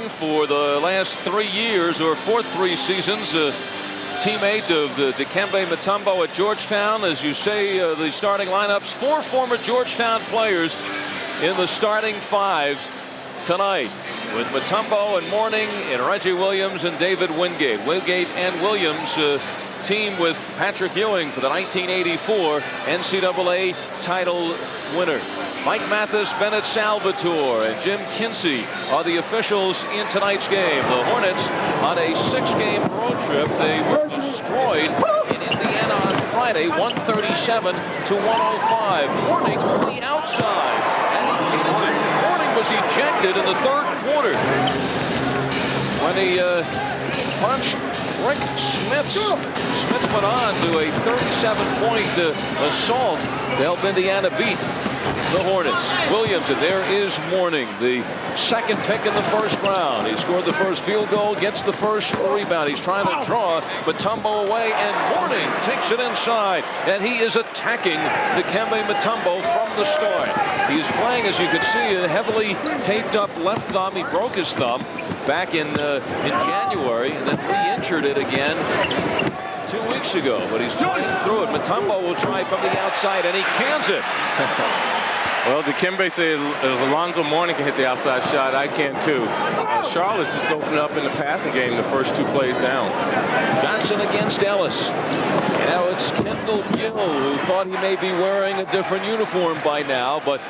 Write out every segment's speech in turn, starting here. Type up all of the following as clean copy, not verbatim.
for the last 3 years, or for 3 seasons. Teammate of Dikembe Mutombo at Georgetown. As you say, the starting lineups, 4 former Georgetown players in the starting 5 tonight, with Mutombo and Mourning and Reggie Williams and David Wingate. Wingate and Williams team with Patrick Ewing for the 1984 NCAA title winner. Mike Mathis, Bennett Salvatore, and Jim Kinsey are the officials in tonight's game. The Hornets on a 6-game road trip. They were destroyed in Indiana on Friday, 137 to 105. Mourning from the outside, and Mourning was ejected in the 3rd quarter when he punched Rick Smith. Smith went on to a 37-point assault to help Indiana beat the Hornets. Williams, and there is Mourning, the 2nd pick in the 1st round. He scored the 1st field goal, gets the 1st rebound. He's trying to draw Mutombo away, and Mourning takes it inside, and he is attacking Dikembe Mutombo from the start. He's playing, as you can see, a heavily taped up left thumb. He broke his thumb back in January, and then re-injured it again 2 weeks ago, but he's playing through it. Mutombo will try from the outside, and he cans it. Well, Dikembe said Alonzo Mourning can hit the outside shot. I can too. Charlotte's just opened up in the passing game the first 2 plays down. Johnson against Ellis. And now it's Kendall Gill, who thought he may be wearing a different uniform by now, but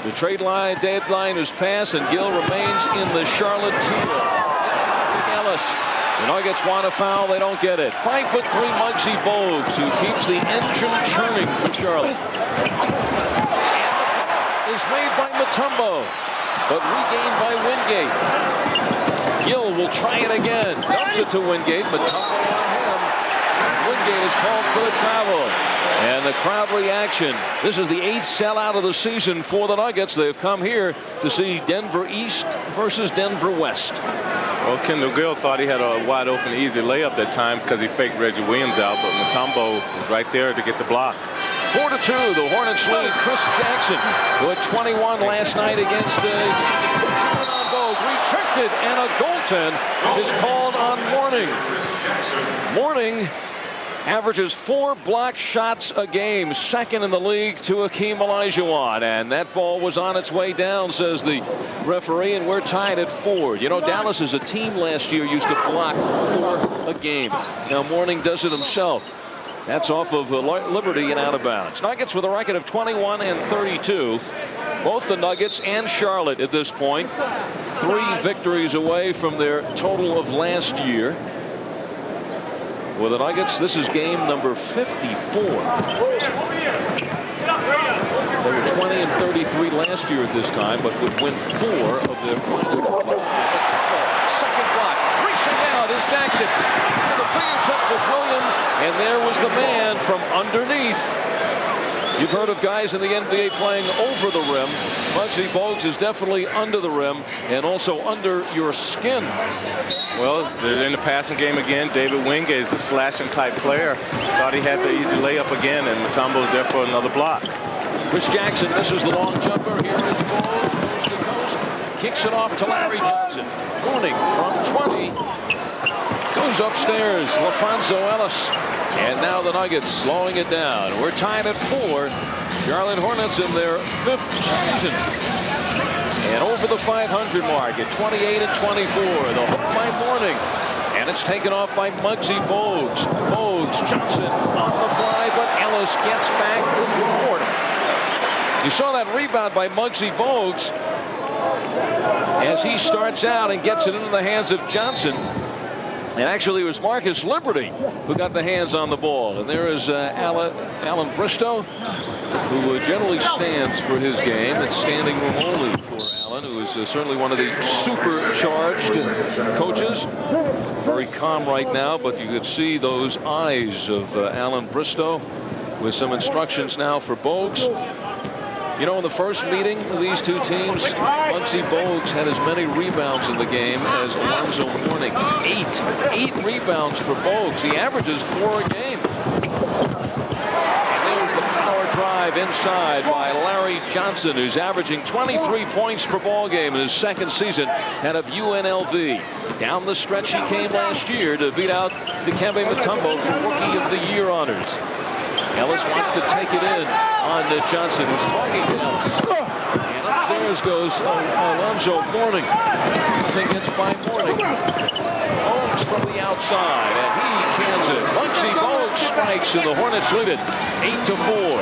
the trade deadline is passed, and Gill remains in the Charlotte teal. Ellis. The Nuggets want a foul. They don't get it. 5'3" Muggsy Bogues, who keeps the engine churning for Charlotte. Is made by Mutombo, but regained by Wingate. Gill will try it again. Dumps it to Wingate. Mutombo on him. Wingate is called for the travel. And the crowd reaction. This is the 8th sellout of the season for the Nuggets. They've come here to see Denver East versus Denver West. Well, Kendall Gill thought he had a wide open, easy layup that time because he faked Reggie Williams out, but Mutombo was right there to get the block. 4-2, the Hornets lead. Chris Jackson, who had 21 last night against Bogue, restricted, and a goaltend is called on Mourning. Mourning averages 4 block shots a game, 2nd in the league to Hakeem Olajuwon, and that ball was on its way down, says the referee, and we're tied at 4. You know, Dallas as a team last year used to block 4 a game. Now Mourning does it himself. That's off of Liberty and out of bounds. Nuggets with a record of 21 and 32. Both the Nuggets and Charlotte at this point 3 victories away from their total of last year. With the Nuggets, this is game number 54. They were 20 and 33 last year at this time, but would win 4 of their 5. Second block, reaching out is Jackson. And the fingertip with Williams, and there was the man from underneath. You've heard of guys in the NBA playing over the rim. Muggsy Bogues is definitely under the rim and also under your skin. Well, they're in the passing game again. David Wingate is a slashing type player. Thought he had the easy layup again, and Mutombo's there for another block. Chris Jackson misses the long jumper. Here is Bogues, coast to coast, kicks it off to Larry Johnson. Mourning from 20. Goes upstairs, LaFonso Ellis. And now the Nuggets slowing it down. We're tied at 4. Charlotte Hornets in their 5th season. And over the 500 mark at 28 and 24. The hook by Mourning. And it's taken off by Muggsy Bogues. Bogues, Johnson on the fly, but Ellis gets back to the court. You saw that rebound by Muggsy Bogues as he starts out and gets it into the hands of Johnson. And actually, it was Marcus Liberty who got the hands on the ball. And there is Alan Bristow, who generally stands for his game. It's standing room only for Alan, who is certainly one of the supercharged coaches. Very calm right now, but you could see those eyes of Alan Bristow with some instructions now for Bogues. You know, in the first meeting of these 2 teams, Muggsy Bogues had as many rebounds in the game as Alonzo Mourning. 8 rebounds for Bogues. He averages 4 a game. And there's the power drive drive inside by Larry Johnson, who's averaging 23 points per ball game in his second season out of UNLV. Down the stretch he came last year to beat out Dikembe Mutombo for Rookie of the Year honors. Ellis wants to take it in on Johnson, who's talking to Ellis. And upstairs goes Alonzo Mourning. Nothing gets by Mourning. Bogues from the outside, and he cans it. Muggsy Bogues strikes, and the Hornets lead it 8-4.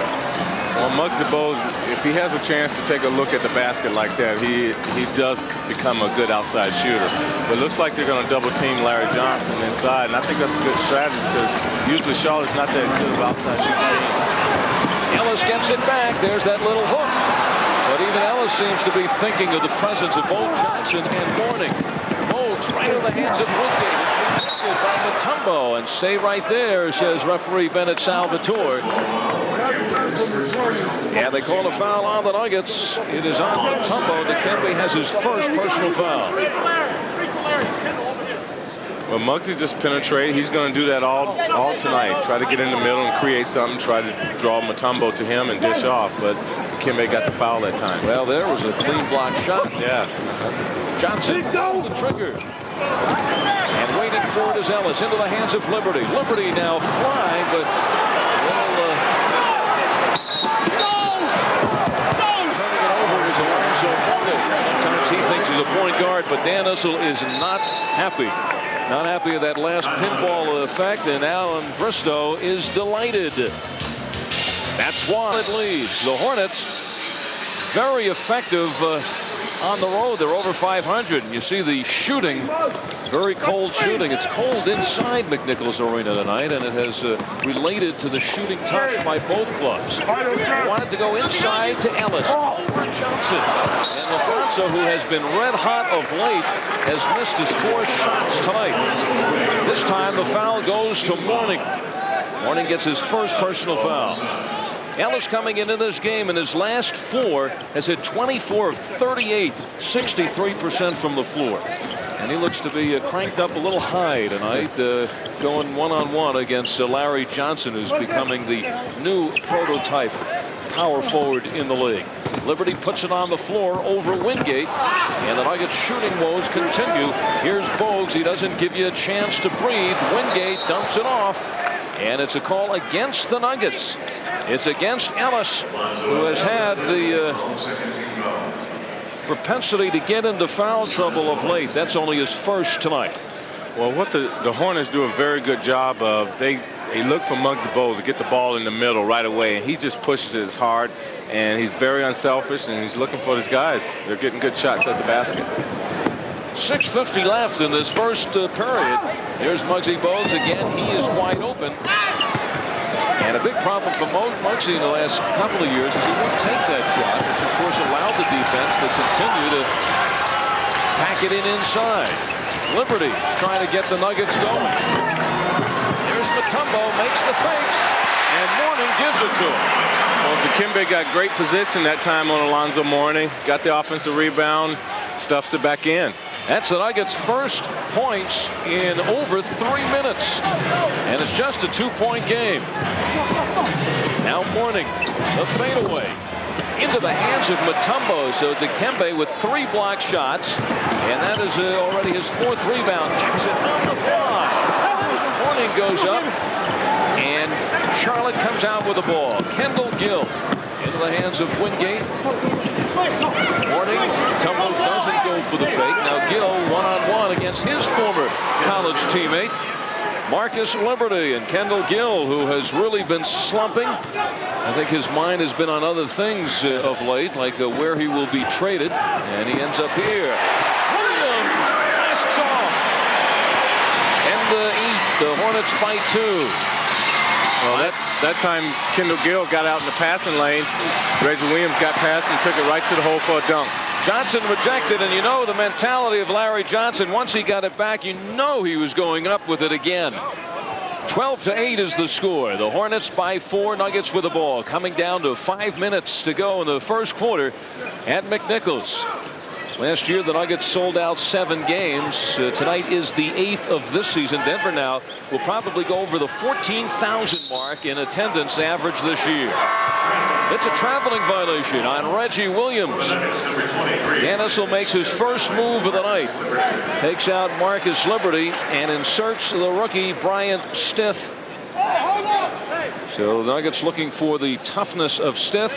Well, Muggsy Bogues, if he has a chance to take a look at the basket like that, he does become a good outside shooter. But it looks like they're going to double team Larry Johnson inside, and I think that's a good strategy because usually Charlotte's not that good of outside shooting. Ellis gets it back. There's that little hook. But even Ellis seems to be thinking of the presence of both Johnson and Mourning. Bogues right in the hands of Wingate. Rejected by Mutombo, and stay right there, says referee Bennett Salvatore. Yeah, they call a foul on the Nuggets. It is on Mutombo. Dikembe has his first personal foul. Well, Muggsy just penetrate. He's going to do that all tonight. Try to get in the middle and create something. Try to draw Mutombo to him and dish off. But Dikembe got the foul that time. Well, there was a clean block shot. Yes. Johnson pulled the trigger. And waiting for it is Ellis into the hands of Liberty. Liberty now flying, but turning it over is Alonzo Mourning. Sometimes he thinks he's a point guard, but Dan Issel is not happy. Not happy with that last pinball effect, and Alan Bristow is delighted. That's why it leads. The Hornets, very effective on the road. They're over 500, and you see the shooting, very cold shooting. It's cold inside McNichols Arena tonight, and it has related to the shooting touch by both clubs. Wanted to go inside to Ellis over Johnson, and LaFranca, who has been red hot of late, has missed his 4 shots tonight. This time the foul goes to Mourning. Mourning gets his first personal foul. Ellis coming into this game in his last 4 has hit 24 of 38, 63% from the floor. And he looks to be cranked up a little high tonight, going one-on-one against Larry Johnson, who's becoming the new prototype power forward in the league. Liberty puts it on the floor over Wingate, and the Nuggets shooting woes continue. Here's Bogues. He doesn't give you a chance to breathe. Wingate dumps it off, and it's a call against the Nuggets. It's against Ellis, who has had the propensity to get into foul trouble of late. That's only his first tonight. Well, what the Hornets do a very good job of, they look for Muggsy Bogues to get the ball in the middle right away, and he just pushes it as hard, and he's very unselfish, and he's looking for his guys. They're getting good shots at the basket. 6:50 left in this first period. Here's Muggsy Bogues again. He is wide open. And a big problem for Muggsy in the last couple of years is he won't take that shot, which of course allowed the defense to continue to pack it in inside. Liberty trying to get the Nuggets going. There's Mutombo, makes the fakes, and Mourning gives it to him. Well, Dikembe got great position that time on Alonzo Mourning. Got the offensive rebound, stuffed it back in. That's the Nuggets' first points in over 3 minutes. And it's just a 2-point game. Now Mourning, the fadeaway. Into the hands of Mutombo. So Dikembe with 3 block shots. And that is already his 4th rebound. Jackson on the fly. Mourning goes up. And Charlotte comes out with the ball. Kendall Gill into the hands of Wingate. Mourning, Mutombo doesn't go for the fake. Now Gill one-on-one against his former college teammate, Marcus Liberty. And Kendall Gill, who has really been slumping. I think his mind has been on other things of late, like where he will be traded. And he ends up here. Williams blasts off. And the Hornets by 2. Well, that time Kendall Gill got out in the passing lane. Reggie Williams got past and took it right to the hole for a dunk. Johnson rejected, and you know the mentality of Larry Johnson. Once he got it back, you know he was going up with it again. 12-8 is the score. The Hornets by 4. Nuggets with the ball. Coming down to 5 minutes to go in the first quarter at McNichols. Last year, the Nuggets sold out 7 games. Tonight is the 8th of this season. Denver now will probably go over the 14,000 mark in attendance average this year. It's a traveling violation on Reggie Williams. Dan Issel makes his first move of the night. Takes out Marcus Liberty and inserts the rookie Bryant Stith. So the Nuggets looking for the toughness of Stith.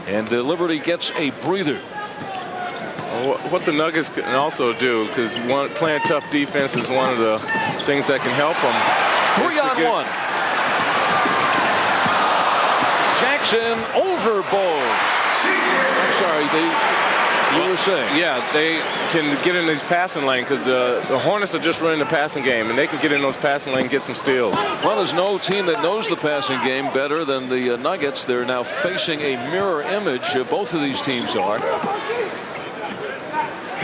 And Liberty gets a breather. What the Nuggets can also do, because playing tough defense is one of the things that can help them. 3-on-1. Jackson over Bowles. I'm sorry, you were saying. Yeah, they can get in these passing lane because the Hornets are just running the passing game, and they can get in those passing lane and get some steals. Well, there's no team that knows the passing game better than the Nuggets. They're now facing a mirror image. Both of these teams are.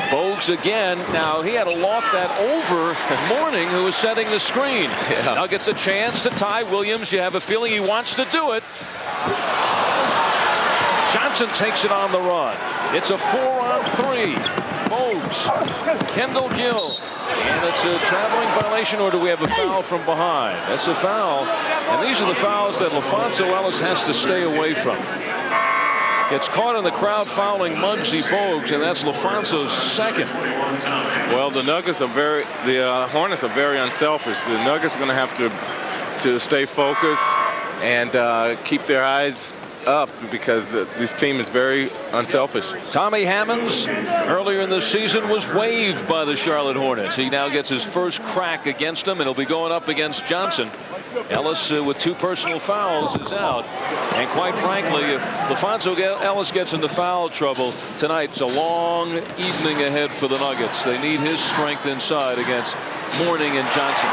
Bogues again. Now he had a loft that over Mourning, who was setting the screen. Yeah. Now gets a chance to tie Williams. You have a feeling he wants to do it. Johnson takes it on the run. It's a 4-on-3. Bogues, Kendall Gill, and it's a traveling violation, or do we have a foul from behind? That's a foul, and these are the fouls that LaFonso Ellis has to stay away from. Gets caught in the crowd fouling Muggsy Bogues, and that's LaFonso's second. Well, the Hornets are very unselfish. The Nuggets are going to have to stay focused and keep their eyes up because this team is very unselfish. Tommy Hammonds earlier in the season was waived by the Charlotte Hornets. He now gets his first crack against them, and he'll be going up against Johnson. Ellis with 2 personal fouls is out. And quite frankly, if LaFonso Ellis gets into foul trouble tonight, it's a long evening ahead for the Nuggets. They need his strength inside against Mourning and Johnson.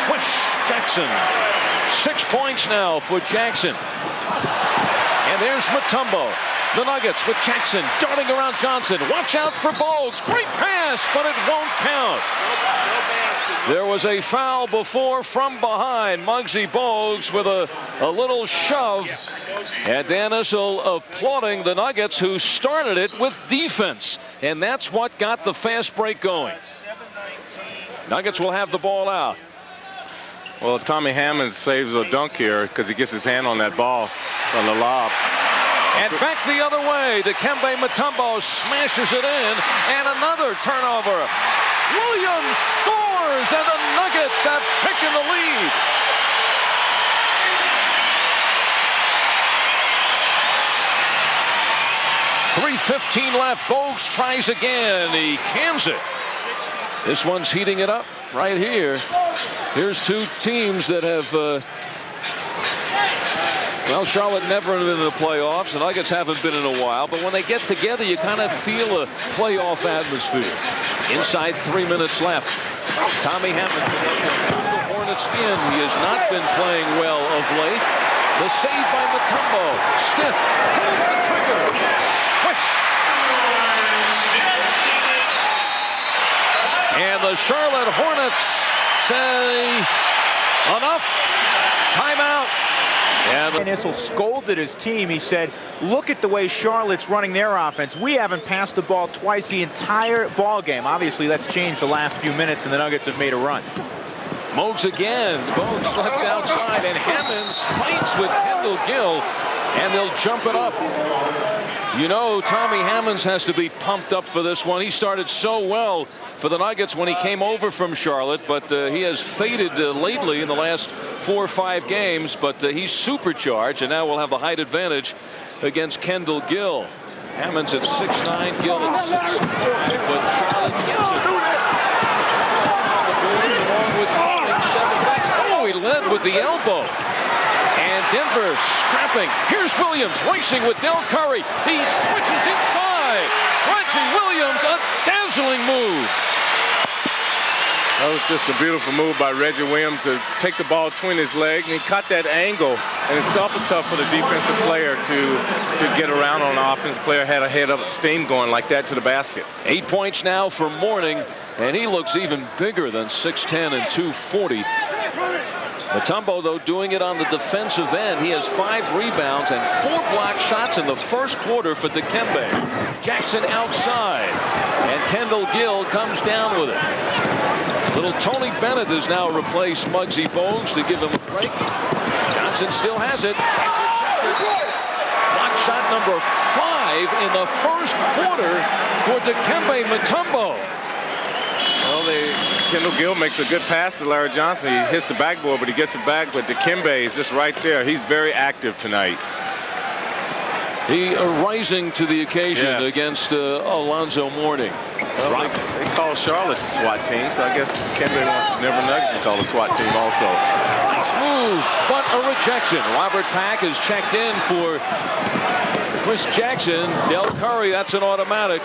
Swish, Jackson. 6 points now for Jackson. And there's Mutombo. The Nuggets with Jackson darting around Johnson. Watch out for Bogues. Great pass, but it won't count. There was a foul before from behind. Muggsy Bogues with a little shove. And Dan Issel applauding the Nuggets, who started it with defense. And that's what got the fast break going. Nuggets will have the ball out. Well, Tommy Hammonds saves a dunk here because he gets his hand on that ball on the lob. And back the other way. Dikembe Mutombo smashes it in. And another turnover. Williams soars, and the Nuggets have taken the lead. .3:15 left. Bogues tries again. He cans it. This one's heating it up right here. Here's 2 teams that have well, Charlotte never been in the playoffs. The Nuggets haven't been in a while. But when they get together, you kind of feel a playoff atmosphere. Inside 3 minutes left. Tommy Hammonds put the Hornets in. He has not been playing well of late. The save by Mutombo. Stiff. Pulls the trigger. Swish. And the Charlotte Hornets say enough. Timeout. And Issel scolded his team. He said, look at the way Charlotte's running their offense. We haven't passed the ball twice the entire ball game. Obviously, that's changed the last few minutes, and the Nuggets have made a run. Bogues again. Bogues left outside, and Hammonds fights with Kendall Gill, and they'll jump it up. You know, Tommy Hammonds has to be pumped up for this one. He started so well for the Nuggets when he came over from Charlotte, but he has faded lately in the last 4 or 5 games, but he's supercharged, and now we'll have the height advantage against Kendall Gill. Hammonds at 6'9", Gill at 6'4", but Charlotte gets it. Along with 7 Oh, he led with the elbow. And Denver scrapping. Here's Williams racing with Del Curry. He switches inside. Reggie Williams, a dazzling move. That was just a beautiful move by Reggie Williams to take the ball between his legs, and he caught that angle. And it's awful tough for the defensive player to get around on an offensive player. Had a head up steam going like that to the basket. 8 points now for Mourning, and he looks even bigger than 6'10" and 240. Mutombo, though, doing it on the defensive end. He has 5 rebounds and 4 block shots in the first quarter for Dikembe. Jackson outside, and Kendall Gill comes down with it. Little Tony Bennett has now replaced Muggsy Bogues to give him a break. Johnson still has it. Block shot number 5 in the first quarter for Dikembe Mutombo. Well, Kendall Gill makes a good pass to Larry Johnson. He hits the backboard, but he gets it back. But Dikembe is just right there. He's very active tonight. He rising to the occasion against Alonzo Mourning. Well, they call Charlotte the SWAT team, so I guess Dikembe wants Denver Nuggets to call the SWAT team also. Nice move, but a rejection. Robert Pack is checked in for Chris Jackson. Del Curry, that's an automatic.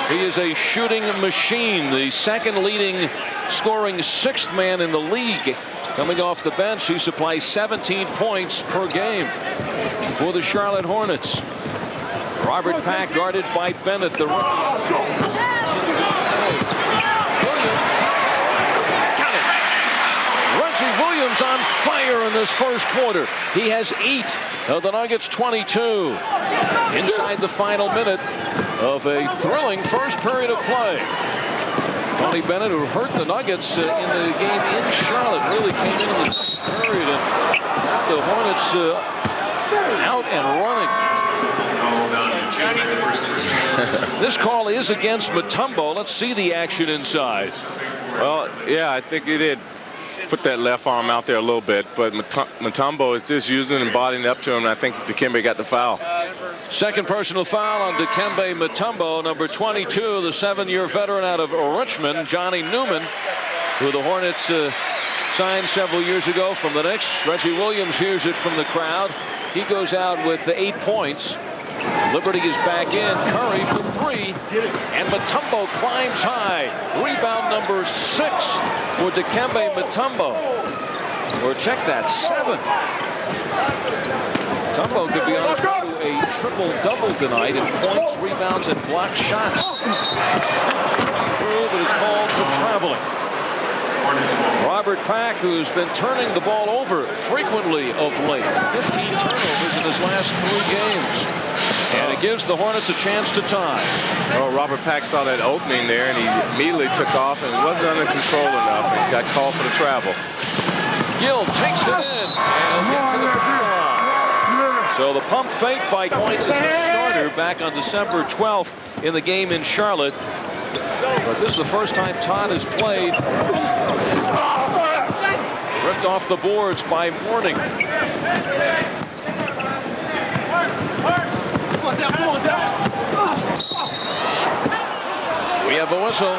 He is a shooting machine, the second leading scoring 6th man in the league. Coming off the bench, he supplies 17 points per game for the Charlotte Hornets. Robert Pack guarded by Bennett, the rookie. Got it. Reggie Williams on fire in this first quarter. He has 8 of the Nuggets' 22. Inside the final minute of a thrilling first period of play. Tony Bennett, who hurt the Nuggets in the game in Charlotte, really came in the second period and got the Hornets out and running. This call is against Mutombo. Let's see the action inside. Well, yeah, I think he did put that left arm out there a little bit, but Mutombo is just using and bodying up to him, and I think Dikembe got the foul. Second personal foul on Dikembe Mutombo, number 22, the 7-year veteran out of Richmond, Johnny Newman, who the Hornets signed several years ago from the Knicks. Reggie Williams hears it from the crowd. He goes out with 8 points. Liberty is back in. Curry for 3, and Mutombo climbs high. Rebound number 6 for Dikembe Mutombo. Or check that, 7. Mutombo could be on a triple-double tonight in points, rebounds, and block shots. Through, but it's called for traveling. Robert Pack, who's been turning the ball over frequently of late. 15 turnovers in his last 3 games. And it gives the Hornets a chance to tie. Well, Robert Pack saw that opening there, and he immediately took off and wasn't under control enough and got called for the travel. Gill takes it in and get to the free line. So the pump fake by points as a starter back on December 12th in the game in Charlotte. But this is the first time Todd has played. Ripped off the boards by Mourning. We have a whistle.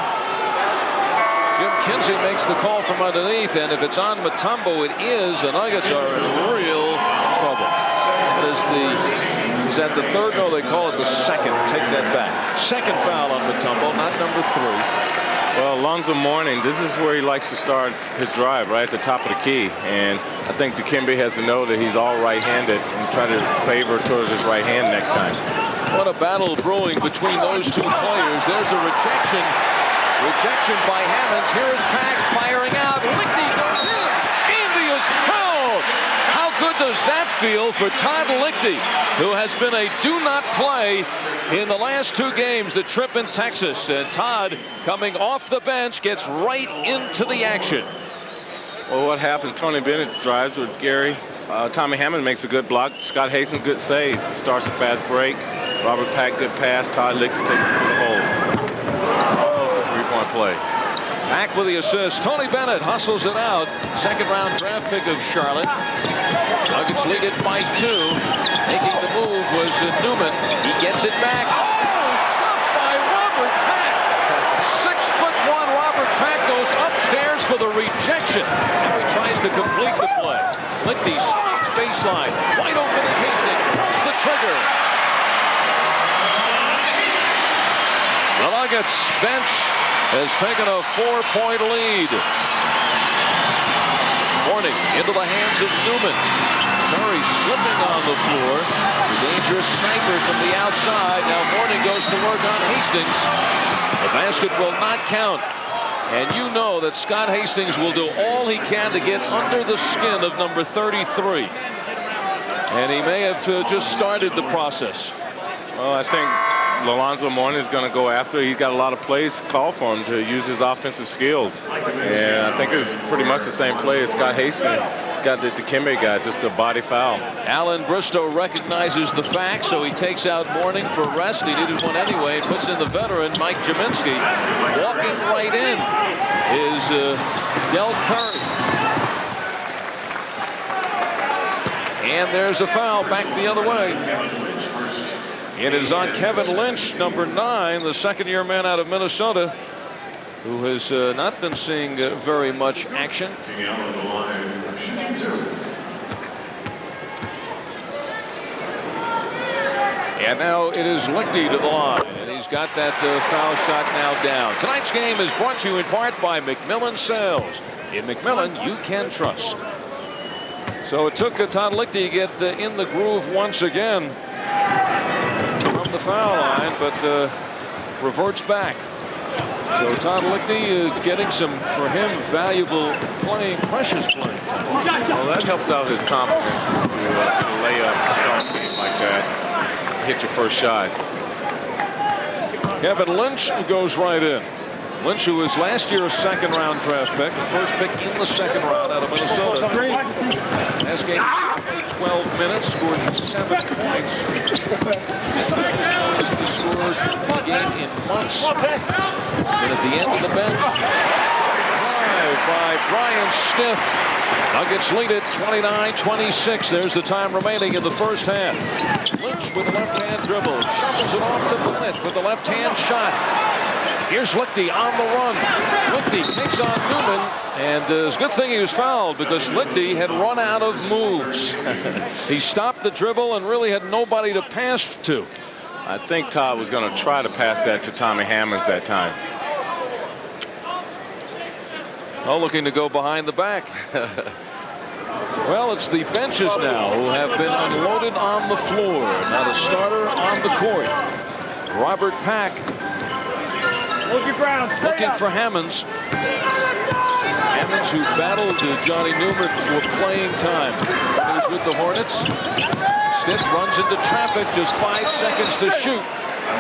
Jim Kinsey makes the call from underneath, and if it's on Mutombo, it is. The Nuggets are in real trouble. Is that the third? No, they call it the second. Take that back. Second foul on Mutombo, not number 3. Well, Alonzo Mourning, this is where he likes to start his drive, right at the top of the key. And I think Dikembe has to know that he's all right-handed and try to favor towards his right hand next time. What a battle brewing between those 2 players. There's a rejection. Rejection by Hammonds. Here is Pack firing out. Lickney goes in. Andy is fouled. How good does that feel for Todd Lickney, who has been a do-not-play in the last 2 games, the trip in Texas. And Todd, coming off the bench, gets right into the action. Well, what happened? Tony Bennett drives with Gary. Tommy Hammond makes a good block. Scott Hastings, good save. Starts a fast break. Robert Pack, good pass. Todd Lickney takes it to the hole. Almost a 3-point play. Back with the assist. Tony Bennett hustles it out. Second-round draft pick of Charlotte. Nuggets lead it by 2. Making the move was Newman. He gets it back. Oh, stopped by Robert Pack. 6'1" Robert Pack goes upstairs for the rejection. Now he tries to complete the play. Lickney sneaks baseline. Wide open is Hastings. Pulls the trigger. The Nuggets bench has taken a 4-point lead. Mourning into the hands of Newman. Curry slipping on the floor. The dangerous sniper from the outside. Now Mourning goes to work on Hastings. The basket will not count. And you know that Scott Hastings will do all he can to get under the skin of number 33. And he may have just started the process. Well, I think Alonzo Mourning is going to go after. He's got a lot of plays called for him to use his offensive skills. And I think it's pretty much the same play as Scott Hastings got the Dikembe guy, just a body foul. Alan Bristow recognizes the fact, so he takes out Mourning for rest. He needed one anyway, and puts in the veteran, Mike Jaminski. Walking right in is Del Curry. And there's a foul back the other way. It is on Kevin Lynch, number 9, the second-year man out of Minnesota, who has not been seeing very much action. And now it is Lichty to the line, and he's got that foul shot now down. Tonight's game is brought to you in part by McMillan Sales. In McMillan, you can trust. So it took Todd Lichty to get in the groove once again from the foul line, but reverts back. So Todd Lichty is getting some, for him, valuable playing, precious playing time. Well, that helps out his confidence to lay up a start game like that, hit your first shot. Kevin Lynch goes right in. Lynch, who was last year's second-round draft pick, the first pick in the second round out of Minnesota. Last game, 12 minutes, scored 7 points. He scores a game in months. And at the end of the bench, drive by Brian Stiff. Nuggets lead it 29-26. There's the time remaining in the first half. Lynch with the left-hand dribble. Shovels it off to Bennett with the left-hand shot. Here's Lichty on the run. Lichty takes on Newman. And it's a good thing he was fouled because Lichty had run out of moves. He stopped the dribble and really had nobody to pass to. I think Todd was going to try to pass that to Tommy Hammonds that time. Oh, looking to go behind the back. Well, it's the benches now who have been unloaded on the floor. Not a starter on the court. Robert Pack looking for Hammonds. Hammonds, who battled Johnny Newman for playing time. He's with the Hornets. Stiff runs into traffic, just 5 seconds to shoot.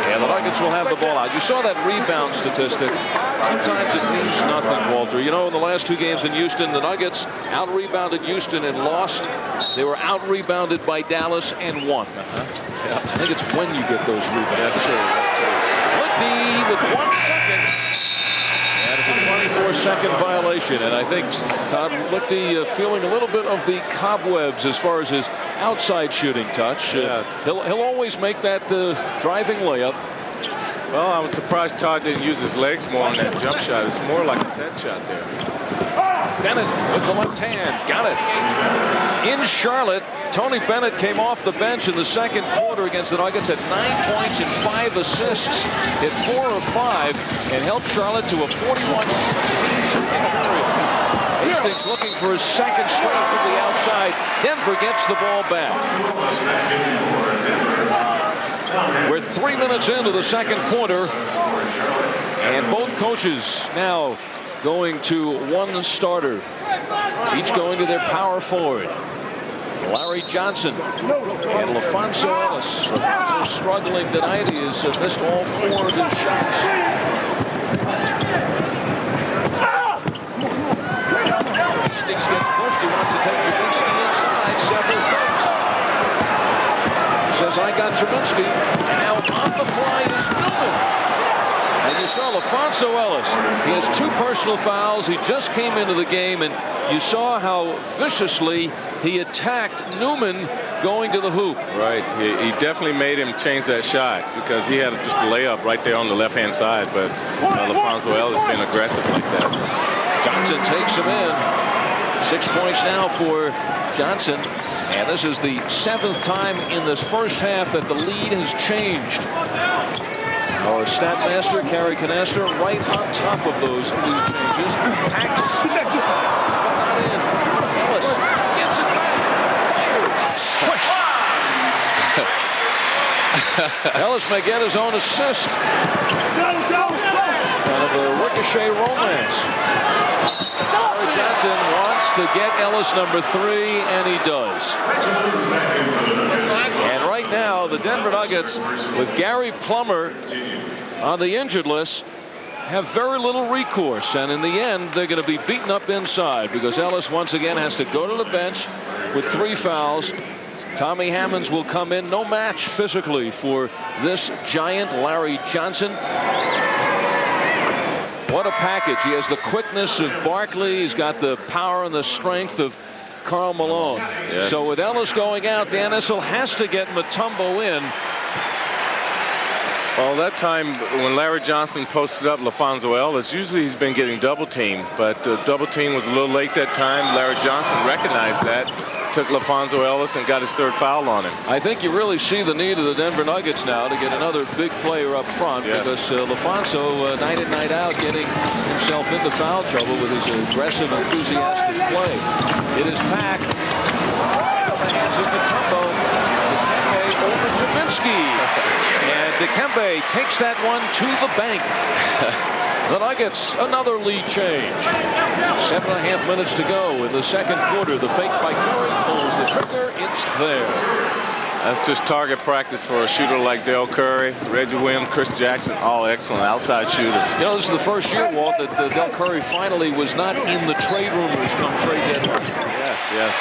And the Nuggets will have the ball out. You saw that rebound statistic. Sometimes it means nothing, Walter. You know, in the last 2 games in Houston, the Nuggets out-rebounded Houston and lost. They were out-rebounded by Dallas and won. Yeah, I think it's when you get those rebounds. That's true. Lichty with 1 second. And it's a 24-second violation. And I think Todd Lichty feeling a little bit of the cobwebs as far as his outside shooting touch. He'll always make that driving layup. Well, I was surprised Todd didn't use his legs more on that jump shot. It's more like a set shot there. Bennett with the left hand. Got it. In Charlotte, Tony Bennett came off the bench in the second quarter against the Nuggets at 9 points and 5 assists. Hit 4 of 5 and helped Charlotte to a 41-16 period. Hastings looking for his second straight from the outside. Denver gets the ball back. We're 3 minutes into the second quarter, and both coaches now going to one starter, each going to their power forward. Larry Johnson and LaFonso Ellis. LaFonso struggling tonight. He has missed all 4 of his shots. Hastings gets pushed. He wants to take Jaminski inside. Several folks. Says, I got Jaminski. And now on the fly is Newman. And you saw LaFonso Ellis. He has 2 personal fouls. He just came into the game, and you saw how viciously he attacked Newman going to the hoop. Right. He definitely made him change that shot because he had just a layup right there on the left-hand side. But LaFonso Ellis been aggressive like that. Johnson takes him in. 6 points now for Johnson. And this is the 7th time in this first half that the lead has changed. Our stat master, Kerry Canaster, right on top of those lead changes. Packs in. Ellis gets it back. Fires. Swish. Ellis may get his own assist. Kind of a ricochet romance. Larry Johnson wants to get Ellis number 3, and he does. And right now, the Denver Nuggets, with Gary Plummer on the injured list, have very little recourse, and in the end they're going to be beaten up inside because Ellis once again has to go to the bench with 3 fouls. Tommy Hammonds will come in, no match physically for this giant Larry Johnson. What a package. He has the quickness of Barkley, he's got the power and the strength of Karl Malone. Yes. So with Ellis going out, Dan Issel has to get Mutombo in. Well, that time when Larry Johnson posted up LaFonso Ellis, usually he's been getting double teamed, but double team was a little late that time. Larry Johnson recognized that, took LaFonso Ellis and got his 3rd foul on him. I think you really see the need of the Denver Nuggets now to get another big player up front, yes. because LaFonso, night in, night out, getting himself into foul trouble with his aggressive, enthusiastic play. It is packed. The hands of Mutombo. Dikembe over Jaminski. And Dikembe takes that one to the bank. The Nuggets, another lead change. 7.5 minutes to go in the second quarter. The fake by Curry pulls the trigger. It's there. That's just target practice for a shooter like Del Curry, Reggie Williams, Chris Jackson, all excellent outside shooters. You know, this is the first year, Walt, that Del Curry finally was not in the trade rumors come trade deadline. Yes, yes.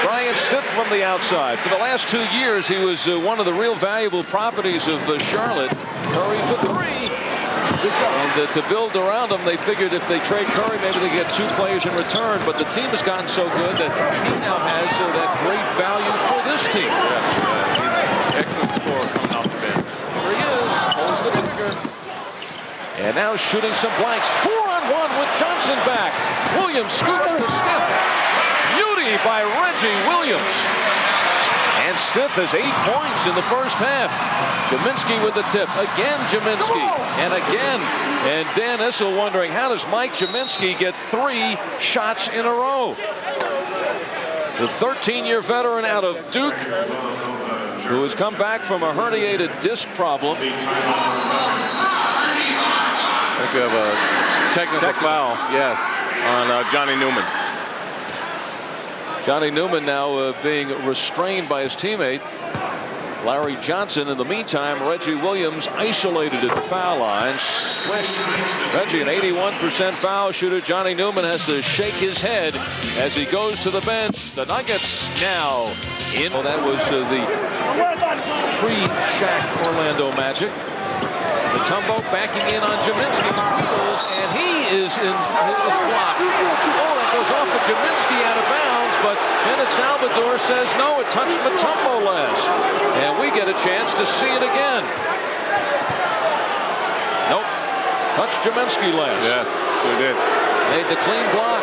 Bryant Stiff from the outside. For the last 2 years, he was one of the real valuable properties of Charlotte. Curry for 3. And to build around him, they figured if they trade Curry, maybe they get 2 players in return. But the team has gotten so good that he now has that great value for this team. Yes, he's an excellent scorer coming off the bench. Here he is, pulls the trigger. And now shooting some blanks. 4-on-1 with Johnson back. Williams scoops to Stiff. Beauty by Reggie Williams. And Stiff has 8 points in the first half. Jaminski with the tip. Again, Jaminski. And again. And Dan Issel wondering, how does Mike Jaminski get 3 shots in a row? The 13-year veteran out of Duke, who has come back from a herniated disc problem. I think we have a technical foul, yes, on Johnny Newman. Johnny Newman now being restrained by his teammate, Larry Johnson. In the meantime, Reggie Williams isolated at the foul line. Reggie, an 81% foul shooter. Johnny Newman has to shake his head as he goes to the bench. The Nuggets now in. Well, that was the pre-Shaq Orlando Magic. Mutombo backing in on Jaminski. Wheels, and he is in his block. Oh, that goes off of Jaminski out of bounds, but Bennett Salvador says no, it touched Mutombo last. And we get a chance to see it again. Nope. Touched Jaminski last. Yes, sure did. Made the clean block.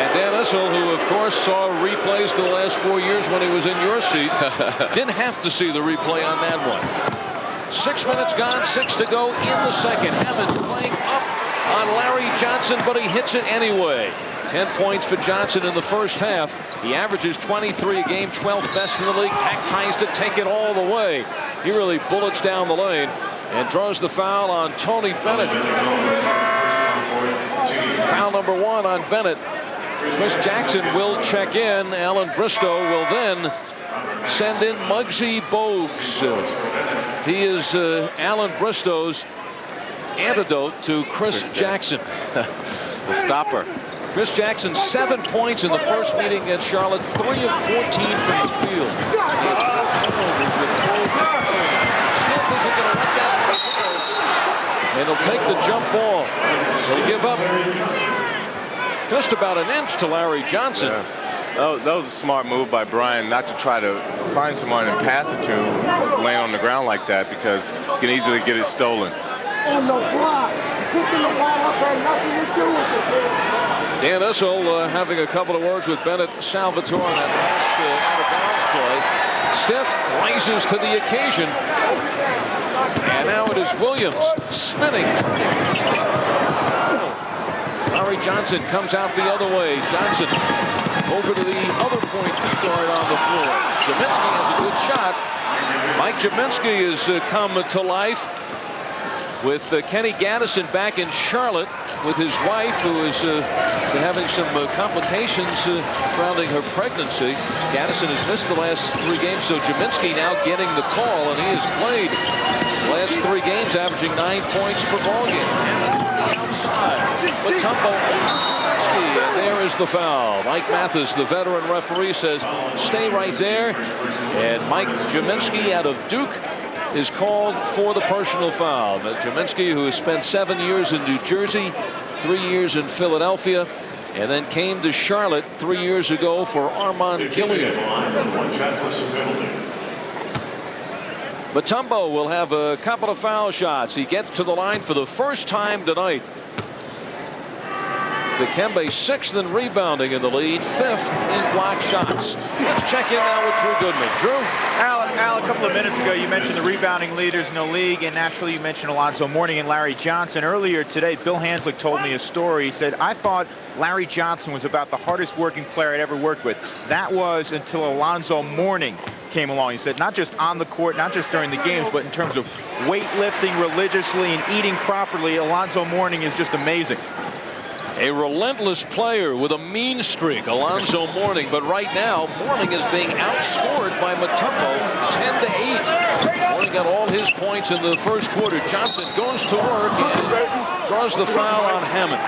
And Dan Issel, who of course saw replays the last 4 years when he was in your seat, didn't have to see the replay on that one. 6 minutes gone, 6 to go in the second. Hammonds playing up on Larry Johnson, but he hits it anyway. 10 points for Johnson in the first half. He averages 23 a game, 12th best in the league. Hack tries to take it all the way. He really bullets down the lane and draws the foul on Tony Bennett. Foul number 1 on Bennett. Chris Jackson will check in. Alan Bristow will then send in Muggsy Bogues. He is Alan Bristow's antidote to Chris Jackson. The stopper. Chris Jackson, 7 points in the first meeting against Charlotte, 3 of 14 from the field. Stiff isn't going to let that go. And he'll take the jump ball. He'll give up just about an inch to Larry Johnson. Yes. That was a smart move by Brian not to try to find someone and pass it to laying on the ground like that, because you can easily get it stolen. On the block. Picking the ball up had nothing to do with it. Dan Issel having a couple of words with Bennett Salvatore on that last out-of-bounds play. Stiff rises to the occasion. And now it is Williams spinning. Larry Johnson comes out the other way. Johnson over to the other point guard on the floor. Jaminski has a good shot. Mike Jaminski has come to life. with Kenny Gaddison back in Charlotte with his wife, who has been having some complications surrounding her pregnancy. Gaddison has missed the last 3 games, so Jaminski now getting the call, and he has played the last 3 games, averaging 9 points per ball game. Outside, Mutombo, and there is the foul. Mike Mathis, the veteran referee, says stay right there, and Mike Jaminski out of Duke is called for the personal foul. Jaminski, who has spent 7 years in New Jersey, 3 years in Philadelphia, and then came to Charlotte 3 years ago for Armand Gilliam. Mutombo will have a couple of foul shots. He gets to the line for the first time tonight. Dikembe 6th in rebounding in the lead, 5th in block shots. Let's check in now with Drew Goodman. Drew? Al, a couple of minutes ago, you mentioned the rebounding leaders in the league, and naturally you mentioned Alonzo Mourning and Larry Johnson. Earlier today, Bill Hanslick told me a story. He said, I thought Larry Johnson was about the hardest working player I'd ever worked with. That was until Alonzo Mourning came along. He said, not just on the court, not just during the games, but in terms of weightlifting religiously and eating properly, Alonzo Mourning is just amazing. A relentless player with a mean streak, Alonzo Mourning, but right now Mourning is being outscored by Mutombo 10-8. Mourning got all his points in the first quarter. Johnson goes to work and draws the foul on Hammond.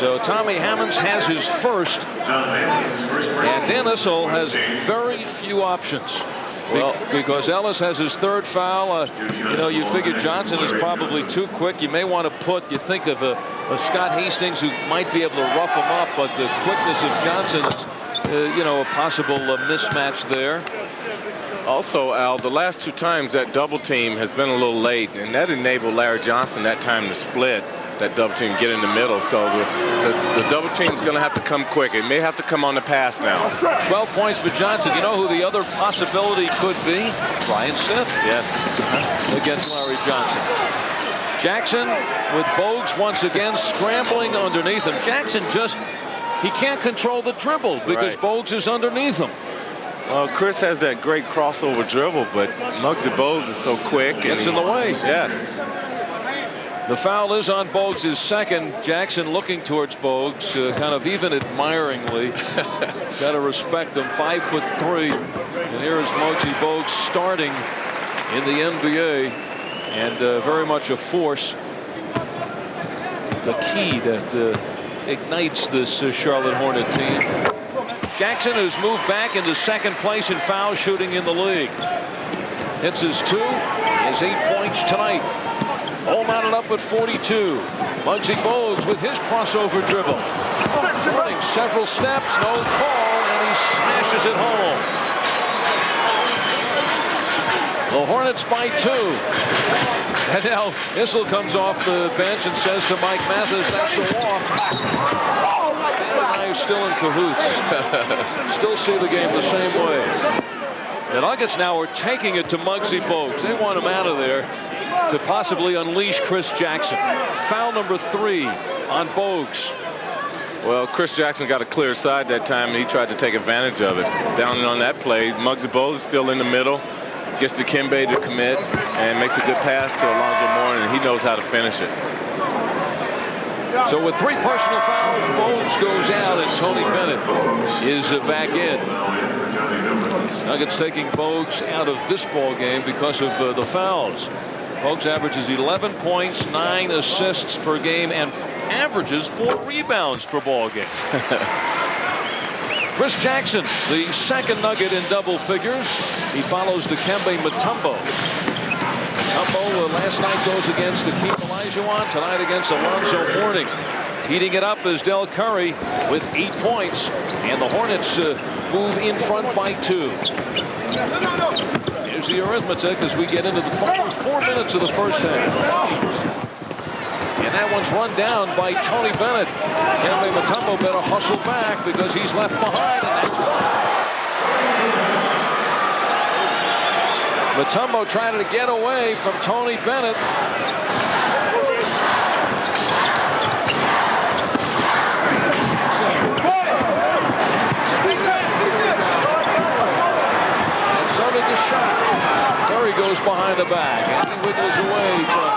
So Tommy Hammonds has his first, and Dennis has very few options. Well, because Ellis has his 3rd foul, you know, you figure Johnson is probably too quick. You may want to you think of a Scott Hastings who might be able to rough him up, but the quickness of Johnson is, you know, a possible mismatch there. Also, Al, the last 2 times that double team has been a little late, and that enabled Larry Johnson that time to split that double team, get in the middle. So the double team is going to have to come quick. It may have to come on the pass now. 12 points for Johnson. You know who the other possibility could be? Brian Smith. Yes. Against Larry Johnson. Jackson with Bogues once again scrambling underneath him. Jackson he can't control the dribble because Bogues is underneath him. Well, Chris has that great crossover dribble, but Muggsy Bogues is so quick. Gets in the way. Yes. The foul is on Bogues' 2nd. Jackson looking towards Bogues, kind of even admiringly. Got to respect him, 5'3". And here is Muggsy Bogues starting in the NBA, and very much a force. The key that ignites this Charlotte Hornet team. Jackson has moved back into 2nd place in foul shooting in the league. Hits his 2. He has 8 points tonight. All mounted up at 42. Muggsy Bogues with his crossover dribble. Running several steps, no call, and he smashes it home. The Hornets by 2. And now Issel comes off the bench and says to Mike Mathis, that's a walk. Dan and I are still in cahoots. Still see the game the same way. The Nuggets now are taking it to Muggsy Bogues. They want him out of there to possibly unleash Chris Jackson. Foul number 3 on Bogues. Well, Chris Jackson got a clear side that time, and he tried to take advantage of it. Down on that play, Muggsy Bogues is still in the middle, gets Dikembe to commit, and makes a good pass to Alonzo Mourning, and he knows how to finish it. So with 3 personal fouls, Bogues goes out, and Tony Bennett is back in. Nuggets taking Bogues out of this ball game because of the fouls. Bogues averages 11 points, 9 assists per game, and averages 4 rebounds per ball game. Chris Jackson, the 2nd Nugget in double figures. He follows Dikembe Mutombo. Mutombo last night goes against Akeem Olajuwon, tonight against Alonzo Mourning. Heating it up is Del Curry with 8 points, and the Hornets move in front by 2. Here's the arithmetic as we get into the final 4 minutes of the first half. And that one's run down by Tony Bennett. Dikembe Mutombo better hustle back because he's left behind, and that's why. Mutombo trying to get away from Tony Bennett. And so did the shot. Curry goes behind the back, and he wiggles away from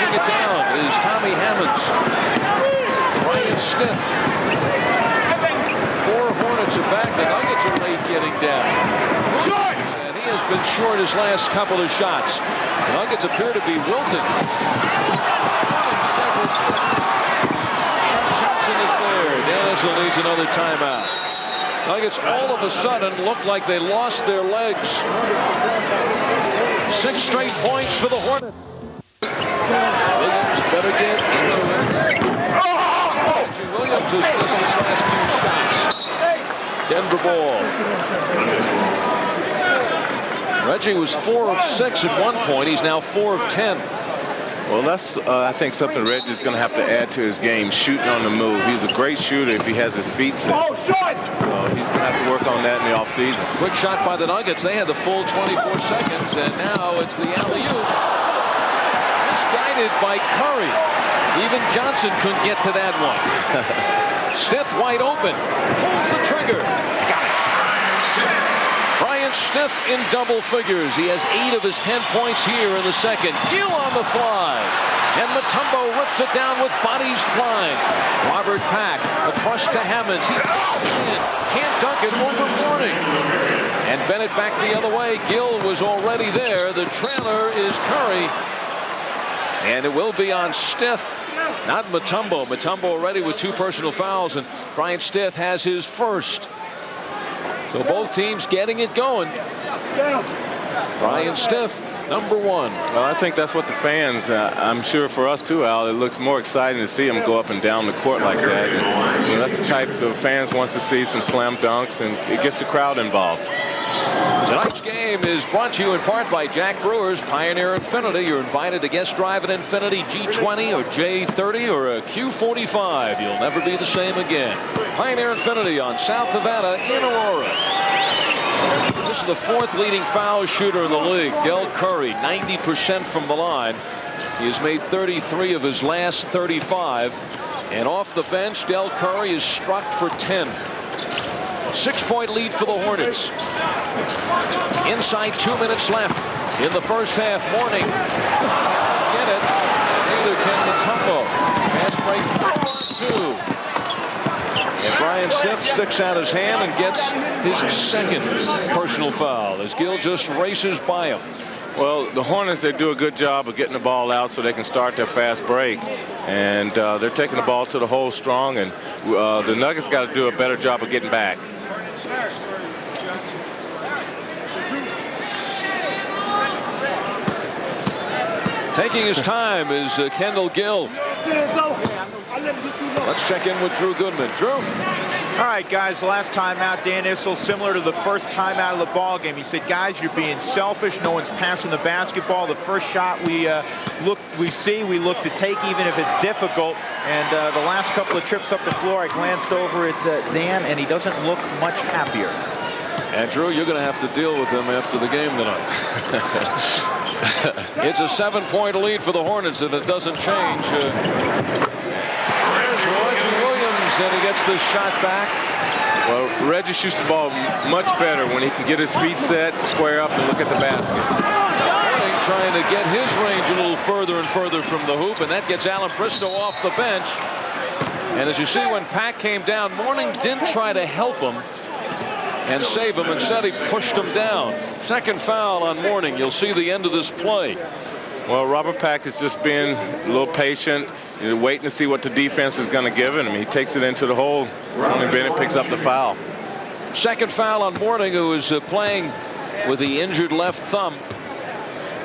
bringing it down is Tommy Hammonds. Ryan Stiff. 4 Hornets are back. The Nuggets are late getting down. And he has been short his last couple of shots. The Nuggets appear to be wilting. Several steps. Johnson is there. Danielson needs another timeout. Nuggets all of a sudden look like they lost their legs. 6 straight points for the Hornets. Williams better get into it. Reggie Williams has missed his last few shots. Denver ball. Reggie was 4 of 6 at one point. He's now 4 of 10. Well, that's, I think, something Reggie's going to have to add to his game, shooting on the move. He's a great shooter if he has his feet set. So he's going to have to work on that in the offseason. Quick shot by the Nuggets. They had the full 24 seconds, and now it's the alley-oop. Misguided by Curry. Even Johnson couldn't get to that one. Stiff wide open. Pulls the trigger. Got it. Brian Stiff in double figures. He has 8 of his 10 points here in the second. Gill on the fly. And Mutombo rips it down with bodies flying. Robert Pack across to Hammonds. He can't dunk it over Mourning. And Bennett back the other way. Gill was already there. The trailer is Curry. And it will be on Stiff, not Mutombo. Mutombo already with 2 personal fouls, and Brian Stiff has his first. So both teams getting it going. Brian Stiff, number 1. Well, I think that's what the fans, I'm sure for us too, Al, it looks more exciting to see him go up and down the court like that. And, that's the type the fans want to see, some slam dunks, and it gets the crowd involved. Tonight's game is brought to you in part by Jack Brewer's Pioneer Infinity. You're invited to guest drive an Infinity G20 or J30 or a Q45. You'll never be the same again. Pioneer Infinity on South Havana in Aurora. This is the 4th leading foul shooter in the league. Del Curry, 90% from the line. He has made 33 of his last 35. And off the bench, Del Curry is struck for 10. 6-point lead for the Hornets. Inside 2 minutes left in the first half. Mourning. Get it. Neither can Mutombo. Fast break 4-on-2. And Brian Stiff sticks out his hand and gets his second personal foul as Gill just races by him. Well, the Hornets, they do a good job of getting the ball out so they can start their fast break. And they're taking the ball to the hole strong. And the Nuggets got to do a better job of getting back. Taking his time is Kendall Gill. Let's check in with Drew Goodman. Drew? All right, guys, the last timeout, Dan Issel, similar to the first timeout of the ball game. He said, guys, you're being selfish. No one's passing the basketball. The first shot we look to take, even if it's difficult. And the last couple of trips up the floor, I glanced over at Dan, and he doesn't look much happier. And Drew, you're going to have to deal with him after the game tonight. It's a 7-point lead for the Hornets, and it doesn't change. There's Reggie Williams, and he gets this shot back. Well, Reggie shoots the ball much better when he can get his feet set, square up, and look at the basket. Mourning trying to get his range a little further and further from the hoop, and that gets Alan Bristow off the bench. And as you see, when Pack came down, Mourning didn't try to help him and save him. Instead, he pushed him down. Second foul on Mourning. You'll see the end of this play. Well, Robert Pack is just being a little patient, waiting to see what the defense is going to give him. He takes it into the hole. Tony Bennett picks up the foul. Second foul on Mourning, who is playing with the injured left thumb.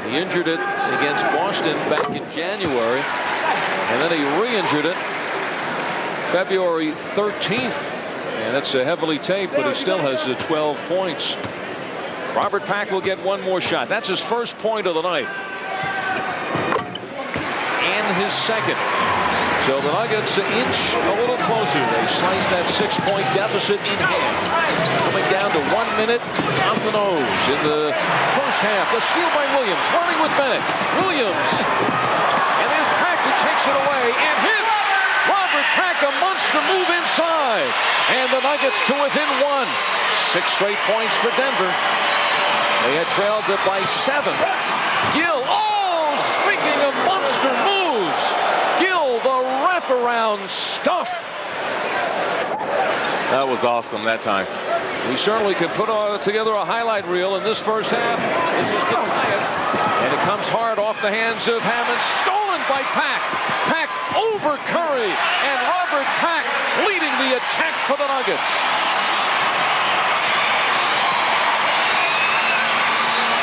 He injured it against Boston back in January, and then he re-injured it February 13th. And that's heavily taped, but he still has 12 points. Robert Pack will get one more shot. That's his first point of the night. And his second. So the Nuggets inch a little closer. They slice that 6-point deficit in half. Coming down to 1 minute on the nose in the first half. The steal by Williams. Running with Bennett. Williams. And there's Pack who takes it away and hits. Robert Pack, a monster move inside. And the Nuggets to within 1. 6 straight points for Denver. They had trailed it by 7. Gill. Oh, speaking of monster moves. around stuff. That was awesome that time. He certainly could put together a highlight reel in this first half. This is to tie it. And it comes hard off the hands of Hammond. Stolen by Pack. Pack over Curry. And Robert Pack leading the attack for the Nuggets.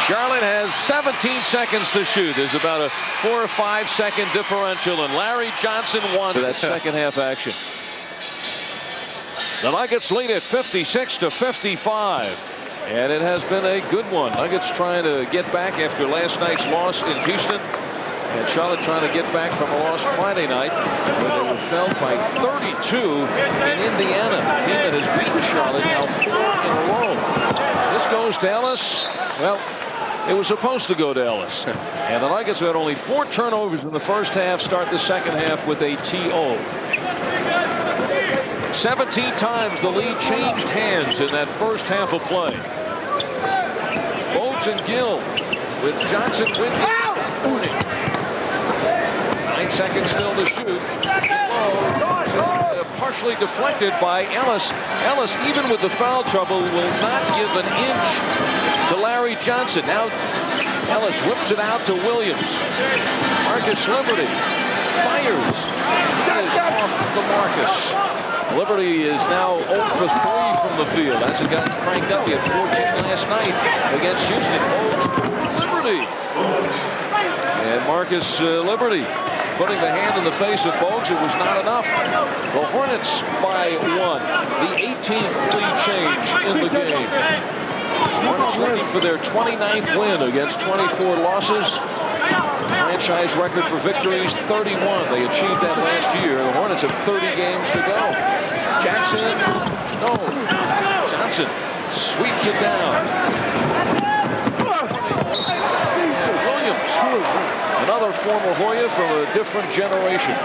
Charlotte has 17 seconds to shoot. There's about a 4 or 5 second differential, and Larry Johnson won that second half action. The Nuggets lead at 56-55, and it has been a good one. Nuggets trying to get back after last night's loss in Houston, and Charlotte trying to get back from a loss Friday night where they were felled by 32 in Indiana. A team that has beaten Charlotte now 4 in a row. This goes to Ellis. Well, it was supposed to go to Ellis. And the Nuggets had only 4 turnovers in the first half, start the second half with a TO. 17 times the lead changed hands in that first half of play. Bogues and Gill with Johnson with 9 seconds still to shoot. Partially deflected by Ellis. Ellis, even with the foul trouble, will not give an inch to Larry Johnson. Now Ellis whips it out to Williams. Marcus Liberty fires. That is off the Marcus. Liberty is now 0 for 3 from the field. As it got cranked up, he had 14 last night against Houston. Liberty. And Marcus Liberty putting the hand in the face of Bogues. It was not enough. The Hornets by 1. The 18th lead change in the game. Hornets looking for their 29th win against 24 losses. Franchise record for victories, 31. They achieved that last year. The Hornets have 30 games to go. Jackson, no. Johnson sweeps it down. And Williams, another former Hoya from a different generation.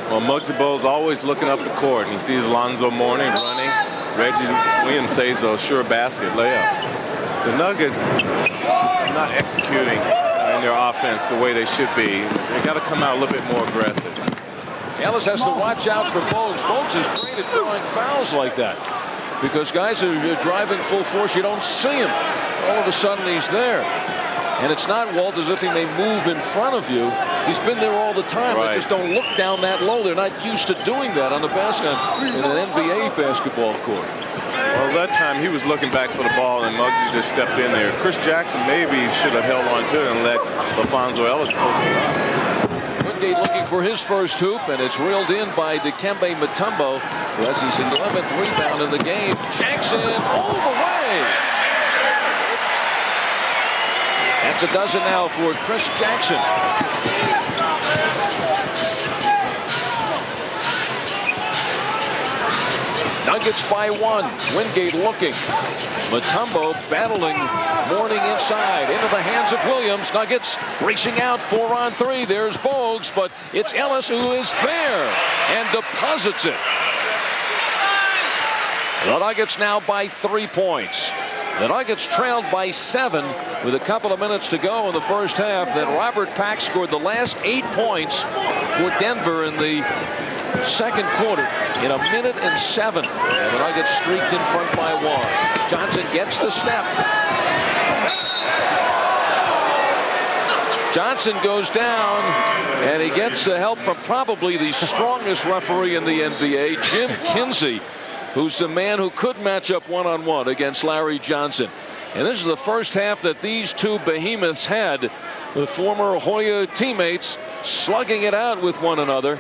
Well, Muggsy Bogues always looking up the court, and he sees Alonzo Mourning running. Reggie Williams saves a sure basket layup. The Nuggets are not executing in their offense the way they should be. They got to come out a little bit more aggressive. Ellis has to watch out for Bogues. Bogues is great at drawing fouls like that because guys are driving full force. You don't see him. All of a sudden he's there. And it's not, Walt, as if he may move in front of you. He's been there all the time. Right. They just don't look down that low. They're not used to doing that on the basket in an NBA basketball court. Well, that time he was looking back for the ball, and Muggsy just stepped in there. Chris Jackson maybe should have held on to it and let LaFonso Ellis post it up. Wingate looking for his first hoop, and it's reeled in by Dikembe Mutombo, who has his 11th rebound in the game. Jackson all the way. That's a dozen now for Chris Jackson. Nuggets by 1. Wingate looking. Mutombo battling Mourning inside. Into the hands of Williams. Nuggets racing out 4 on 3. There's Bogues, but it's Ellis who is there and deposits it. The Nuggets now by 3 points. The Nuggets trailed by 7 with a couple of minutes to go in the first half. Then Robert Pack scored the last 8 points for Denver in the second quarter in 1:07. And the Nuggets streaked in front by 1. Johnson gets the step. Johnson goes down, and he gets the help from probably the strongest referee in the NBA, Jim Kinsey, who's the man who could match up one-on-one against Larry Johnson. And this is the first half that these two behemoths had, the former Hoya teammates slugging it out with one another.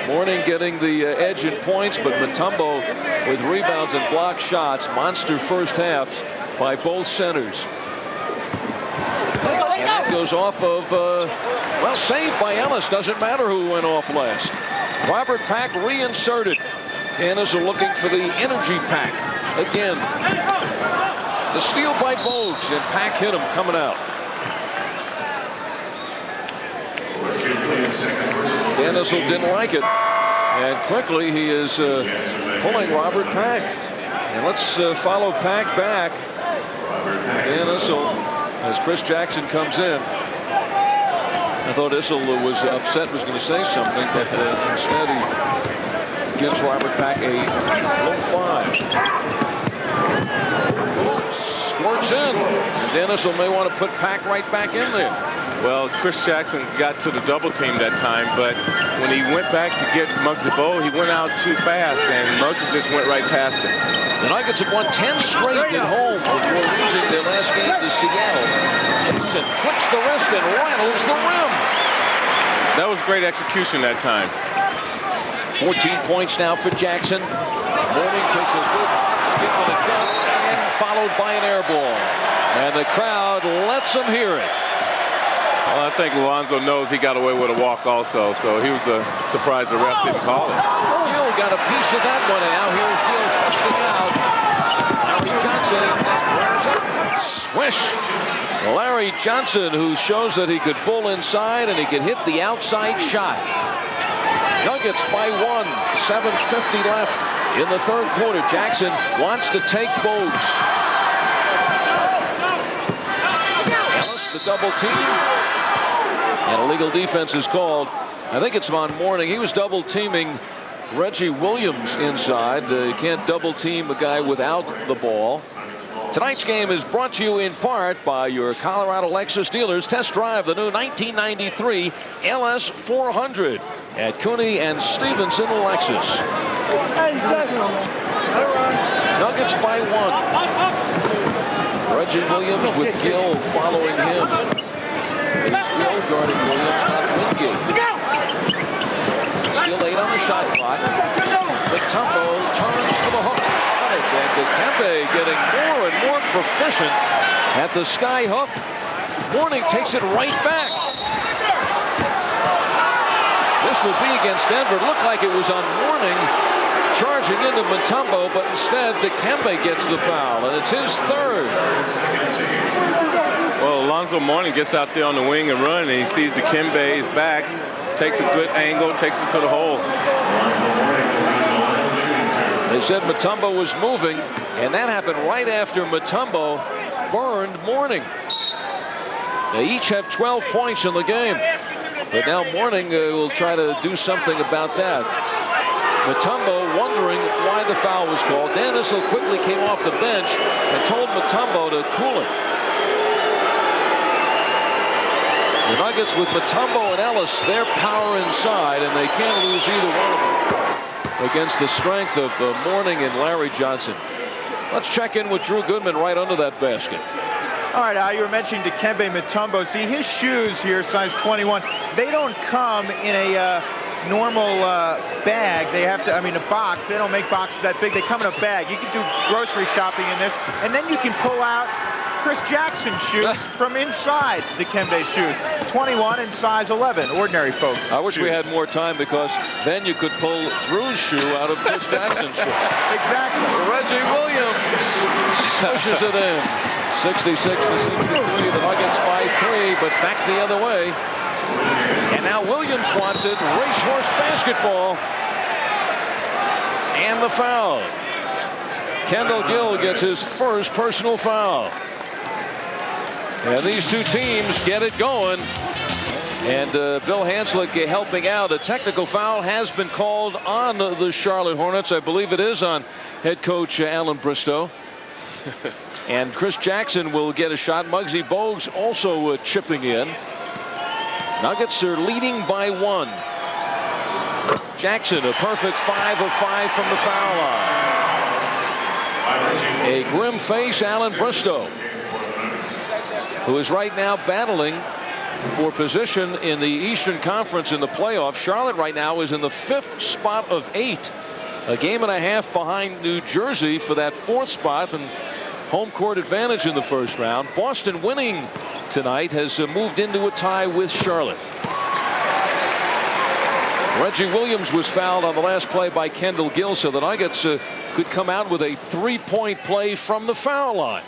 Mourning getting the edge in points, but Mutombo with rebounds and block shots. Monster first halves by both centers. And that goes off of, well, saved by Ellis. Doesn't matter who went off last. Robert Pack reinserted. Dennis are looking for the energy pack again. The steal by Bogues, and Pack hit him coming out. Dennis didn't like it, and quickly he is pulling Robert Pack. And let's follow Pack back. Dennis, as Chris Jackson comes in. I thought Issel was upset, was going to say something, but instead he gives Robert Pack a low 5. Squirts in. And Dan Issel may want to put Pack right back in there. Well, Chris Jackson got to the double team that time, but when he went back to get Muggsy Bogues, he went out too fast, and Muggsy just went right past him. The Nuggets have won 10 straight at home before losing their last game to Seattle. Jackson flicks the wrist and rattles the rim. That was great execution that time. 14 points now for Jackson. Mourning takes a good skip and a jump, and followed by an air ball. And the crowd lets him hear it. Well, I think Lonzo knows he got away with a walk also, so he was surprised the ref didn't call it. Gill got a piece of that one, and now here's Gill busting out. Larry Johnson squares up, swish. Larry Johnson, who shows that he could pull inside and he could hit the outside shot. Nuggets by 1, 7:50 left in the third quarter. Jackson wants to take Bogues. Ellis, the double team. And illegal defense is called. I think it's on Mourning. He was double teaming Reggie Williams inside. You can't double team a guy without the ball. Tonight's game is brought to you in part by your Colorado Lexus dealers. Test drive the new 1993 LS 400 at Cooney and Stevenson Lexus. Nuggets by 1. Reggie Williams with Gill following him. He's Gill guarding Williams, not Wingate. Still 8 on the shot clock. Mutombo turns for the hook. And Dikembe getting more and more proficient at the sky hook. Mourning takes it right back. This will be against Denver. It looked like it was on Mourning charging into Mutombo, but instead Dikembe gets the foul, and it's his third. Well, Alonzo Mourning gets out there on the wing and run, and he sees Dikembe's back, takes a good angle, takes it to the hole. They said Mutombo was moving, and that happened right after Mutombo burned Mourning. They each have 12 points in the game, but now Mourning will try to do something about that. Mutombo wondering why the foul was called. Dan Issel quickly came off the bench and told Mutombo to cool it. The Nuggets with Mutombo and Ellis, their power inside, and they can't lose either one of them against the strength of Mourning and Larry Johnson. Let's check in with Drew Goodman right under that basket. All right, Al, you were mentioning Dikembe Mutombo. See, his shoes here, size 21, they don't come in a normal bag. They have to, I mean, a box. They don't make boxes that big. They come in a bag. You can do grocery shopping in this, and then you can pull out Chris Jackson's shoes from inside Dikembe's shoes. 21 and size 11, ordinary folks. I wish we had more time, because then you could pull Drew's shoe out of Chris Jackson's shoe. Exactly. Reggie Williams pushes it in. 66-63. The Nuggets by 3, but back the other way. And now Williams wants it. Racehorse basketball. And the foul. Kendall Gill gets his first personal foul. And these two teams get it going. And Bill Hanslick helping out. A technical foul has been called on the Charlotte Hornets. I believe it is on head coach Alan Bristow. And Chris Jackson will get a shot. Muggsy Bogues also chipping in. Nuggets are leading by 1. Jackson, a perfect 5 of 5 from the foul line. A grim face, Alan Bristow, who is right now battling for position in the Eastern Conference in the playoffs. Charlotte right now is in the 5th spot of 8. A game and a half behind New Jersey for that 4th spot and home court advantage in the first round. Boston winning tonight has moved into a tie with Charlotte. Reggie Williams was fouled on the last play by Kendall Gill, so the Nuggets could come out with a 3-point play from the foul line.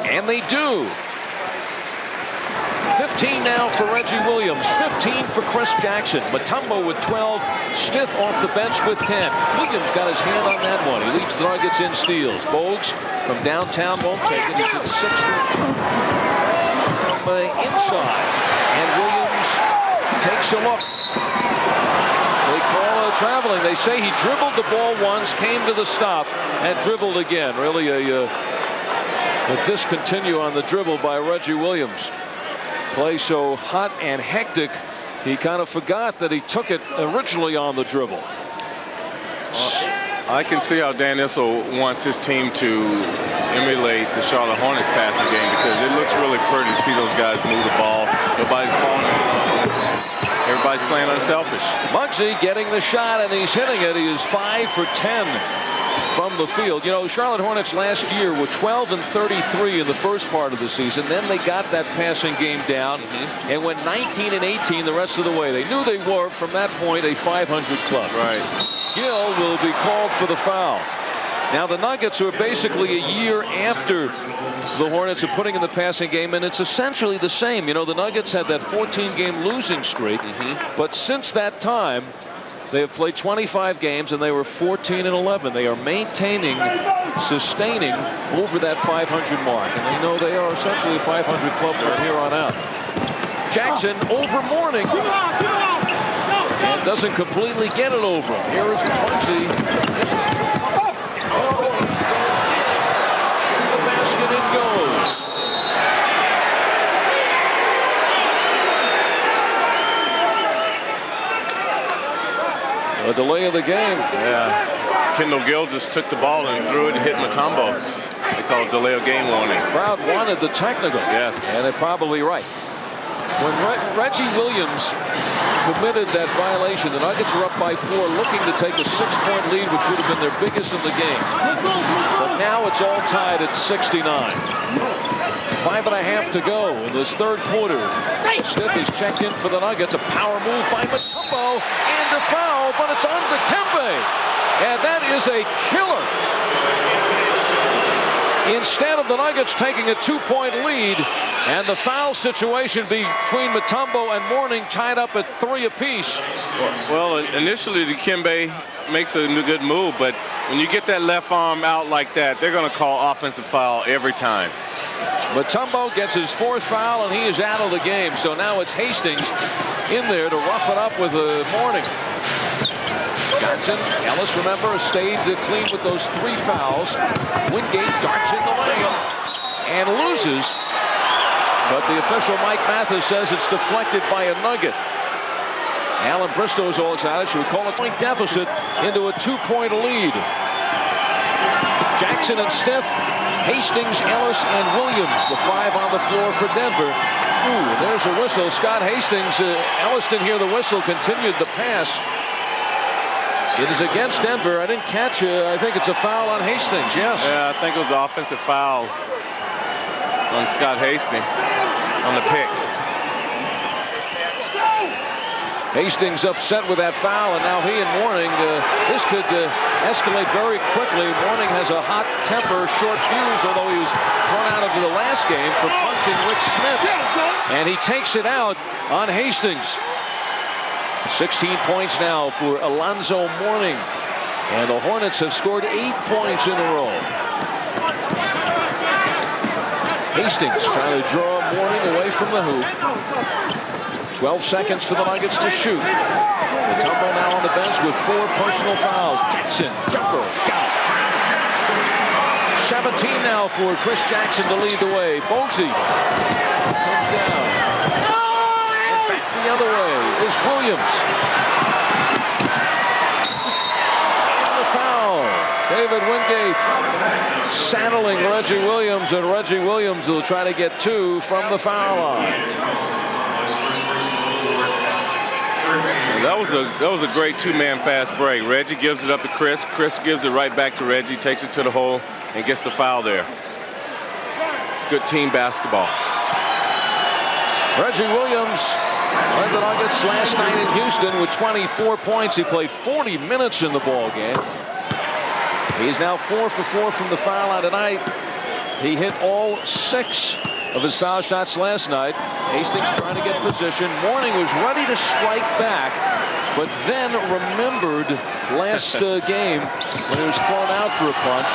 And they do. 15 now for Reggie Williams, 15 for Chris Jackson. Mutombo with 12, Stith off the bench with 10. Williams got his hand on that one. He leads the Nuggets in steals. Bogues from downtown won't take it. He's at 6 from inside. And Williams takes a look. They call traveling. They say he dribbled the ball once, came to the stop, and dribbled again. Really a discontinue on the dribble by Reggie Williams. Play so hot and hectic, he kind of forgot that he took it originally on the dribble. I can see how Dan Issel wants his team to emulate the Charlotte Hornets passing game, because it looks really pretty to see those guys move the ball. Nobody's falling. Everybody's playing unselfish. Muggsy getting the shot, and he's hitting it. He is 5 for 10 from the field. You know, Charlotte Hornets last year were 12 and 33 in the first part of the season. Then they got that passing game down and went 19 and 18 the rest of the way. They knew they were, from that point, a 500 club. Right. Gill will be called for the foul. Now the Nuggets are basically a year after the Hornets are putting in the passing game, and it's essentially the same. You know, the Nuggets had that 14-game losing streak, but since that time, they have played 25 games, and they were 14 and 11. They are maintaining, sustaining over that 500 mark, and they know they are essentially a 500 club from here on out. Jackson over Mourning, and doesn't completely get it over. Here is Muggsy. The basket, it goes. A delay of the game. Yeah. Kendall Gill just took the ball and threw it and hit Mutombo. They call it delay of game warning. Crowd wanted the technical. Yes. And they're probably right. When Reggie Williams committed that violation, the Nuggets are up by 4, looking to take a 6-point lead, which would have been their biggest in the game. But now it's all tied at 69. 5.5 to go in this third quarter. Stiff is checked in for the Nuggets. A power move by Mutombo, and a foul, but it's on to Kembe. And that is a killer. Instead of the Nuggets taking a 2-point lead, and the foul situation between Mutombo and Mourning tied up at 3 apiece. Well, initially Dikembe makes a good move, but when you get that left arm out like that, they're going to call offensive foul every time. Mutombo gets his 4th foul, and he is out of the game. So now it's Hastings in there to rough it up with Mourning. Johnson, Ellis, remember, stayed clean with those 3 fouls. Wingate darts in the lane and loses. But the official, Mike Mathis, says it's deflected by a Nugget. Alan Bristow is all excited. Should we call a point deficit into a 2-point lead? Jackson and Stiff, Hastings, Ellis, and Williams, the 5 on the floor for Denver. Ooh, there's a whistle. Scott Hastings, Ellis didn't hear the whistle, continued the pass. It is against Denver. I didn't catch it. I think it's a foul on Hastings. Yes. Yeah, I think it was the offensive foul on Scott Hastings on the pick. Hastings upset with that foul, and now he and Mourning, this could escalate very quickly. Mourning has a hot temper, short fuse, although he was thrown out of the last game for punching Rick Smith. And he takes it out on Hastings. 16 points now for Alonzo Mourning. And the Hornets have scored 8 points in a row. Hastings trying to draw Mourning away from the hoop. 12 seconds for the Nuggets to shoot. Mutombo now on the bench with 4 personal fouls. Jackson, jumper, got it. 17 now for Chris Jackson to lead the way. Bogsy comes down. And back the other way is Williams. And the foul. David Wingate saddling Reggie Williams, and Reggie Williams will try to get 2 from the foul line. That was a great 2-man fast break. Reggie gives it up to Chris. Chris gives it right back to Reggie, takes it to the hole, and gets the foul there. Good team basketball. Reggie Williams led the Nuggets last night in Houston with 24 points. He played 40 minutes in the ball game. He's now 4 for 4 from the foul line tonight. He hit all 6 of his foul shots last night. Hastings trying to get position. Mourning was ready to strike back, but then remembered last game when he was thrown out for a punch.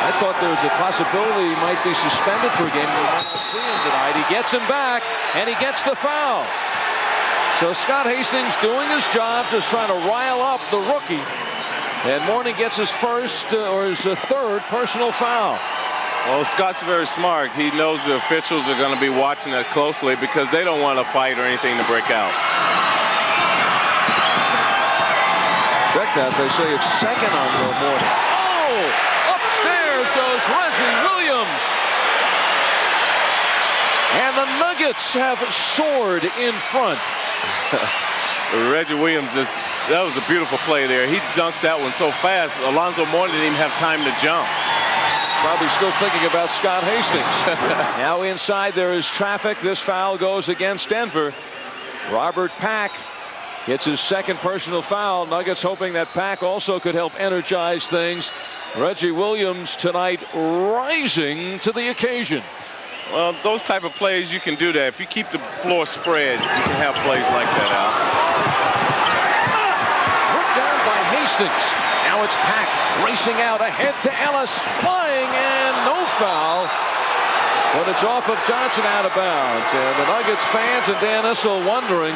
I thought there was a possibility he might be suspended for a game. We might not see him tonight. He gets him back, and he gets the foul. So Scott Hastings doing his job, just trying to rile up the rookie. And Mourning gets his first or his third personal foul. Well, Scott's very smart. He knows the officials are going to be watching that closely because they don't want a fight or anything to break out. Check that. They say it's second on Mourning. Oh! Upstairs goes Reggie Williams. And the Nuggets have soared in front. Reggie Williams, that was a beautiful play there. He dunked that one so fast. Alonzo Mourning didn't even have time to jump. Probably still thinking about Scott Hastings. Now inside there is traffic. This foul goes against Denver. Robert Pack gets his second personal foul. Nuggets hoping that Pack also could help energize things. Reggie Williams tonight rising to the occasion. Well, those type of plays, you can do that. If you keep the floor spread, you can have plays like that, Al. Put down by Hastings. Now it's Pack racing out ahead to Ellis. Flying and no foul. But it's off of Johnson out of bounds. And the Nuggets fans and Dan Issel wondering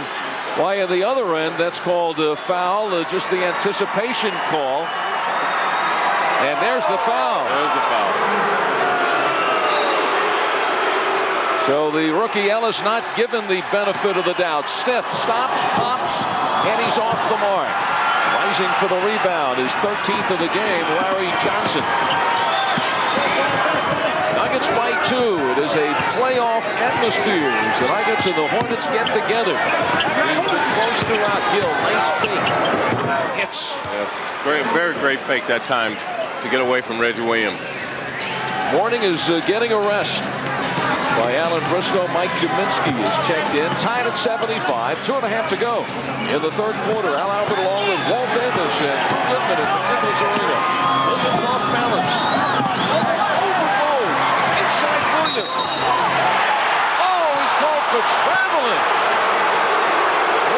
why at the other end that's called a foul. Just the anticipation call. And there's the foul. There's the foul. So the rookie Ellis not given the benefit of the doubt. Stith stops, pops, and he's off the mark. Rising for the rebound, his 13th of the game, Larry Johnson. Nuggets by 2. It is a playoff atmosphere as the Nuggets and the Hornets get together. Close throughout. Gill, nice fake. Hits. Yes. Great, very great fake that time to get away from Reggie Williams. Mourning is getting a rest by Alan Briscoe. Mike Kaminsky is checked in, tied at 75, 2.5 to go in the third quarter. Al Albert along with Walt Davis and Goodman at the Nichols Arena. Williams off balance. Overgoes. Inside Williams. Oh, he's called for traveling.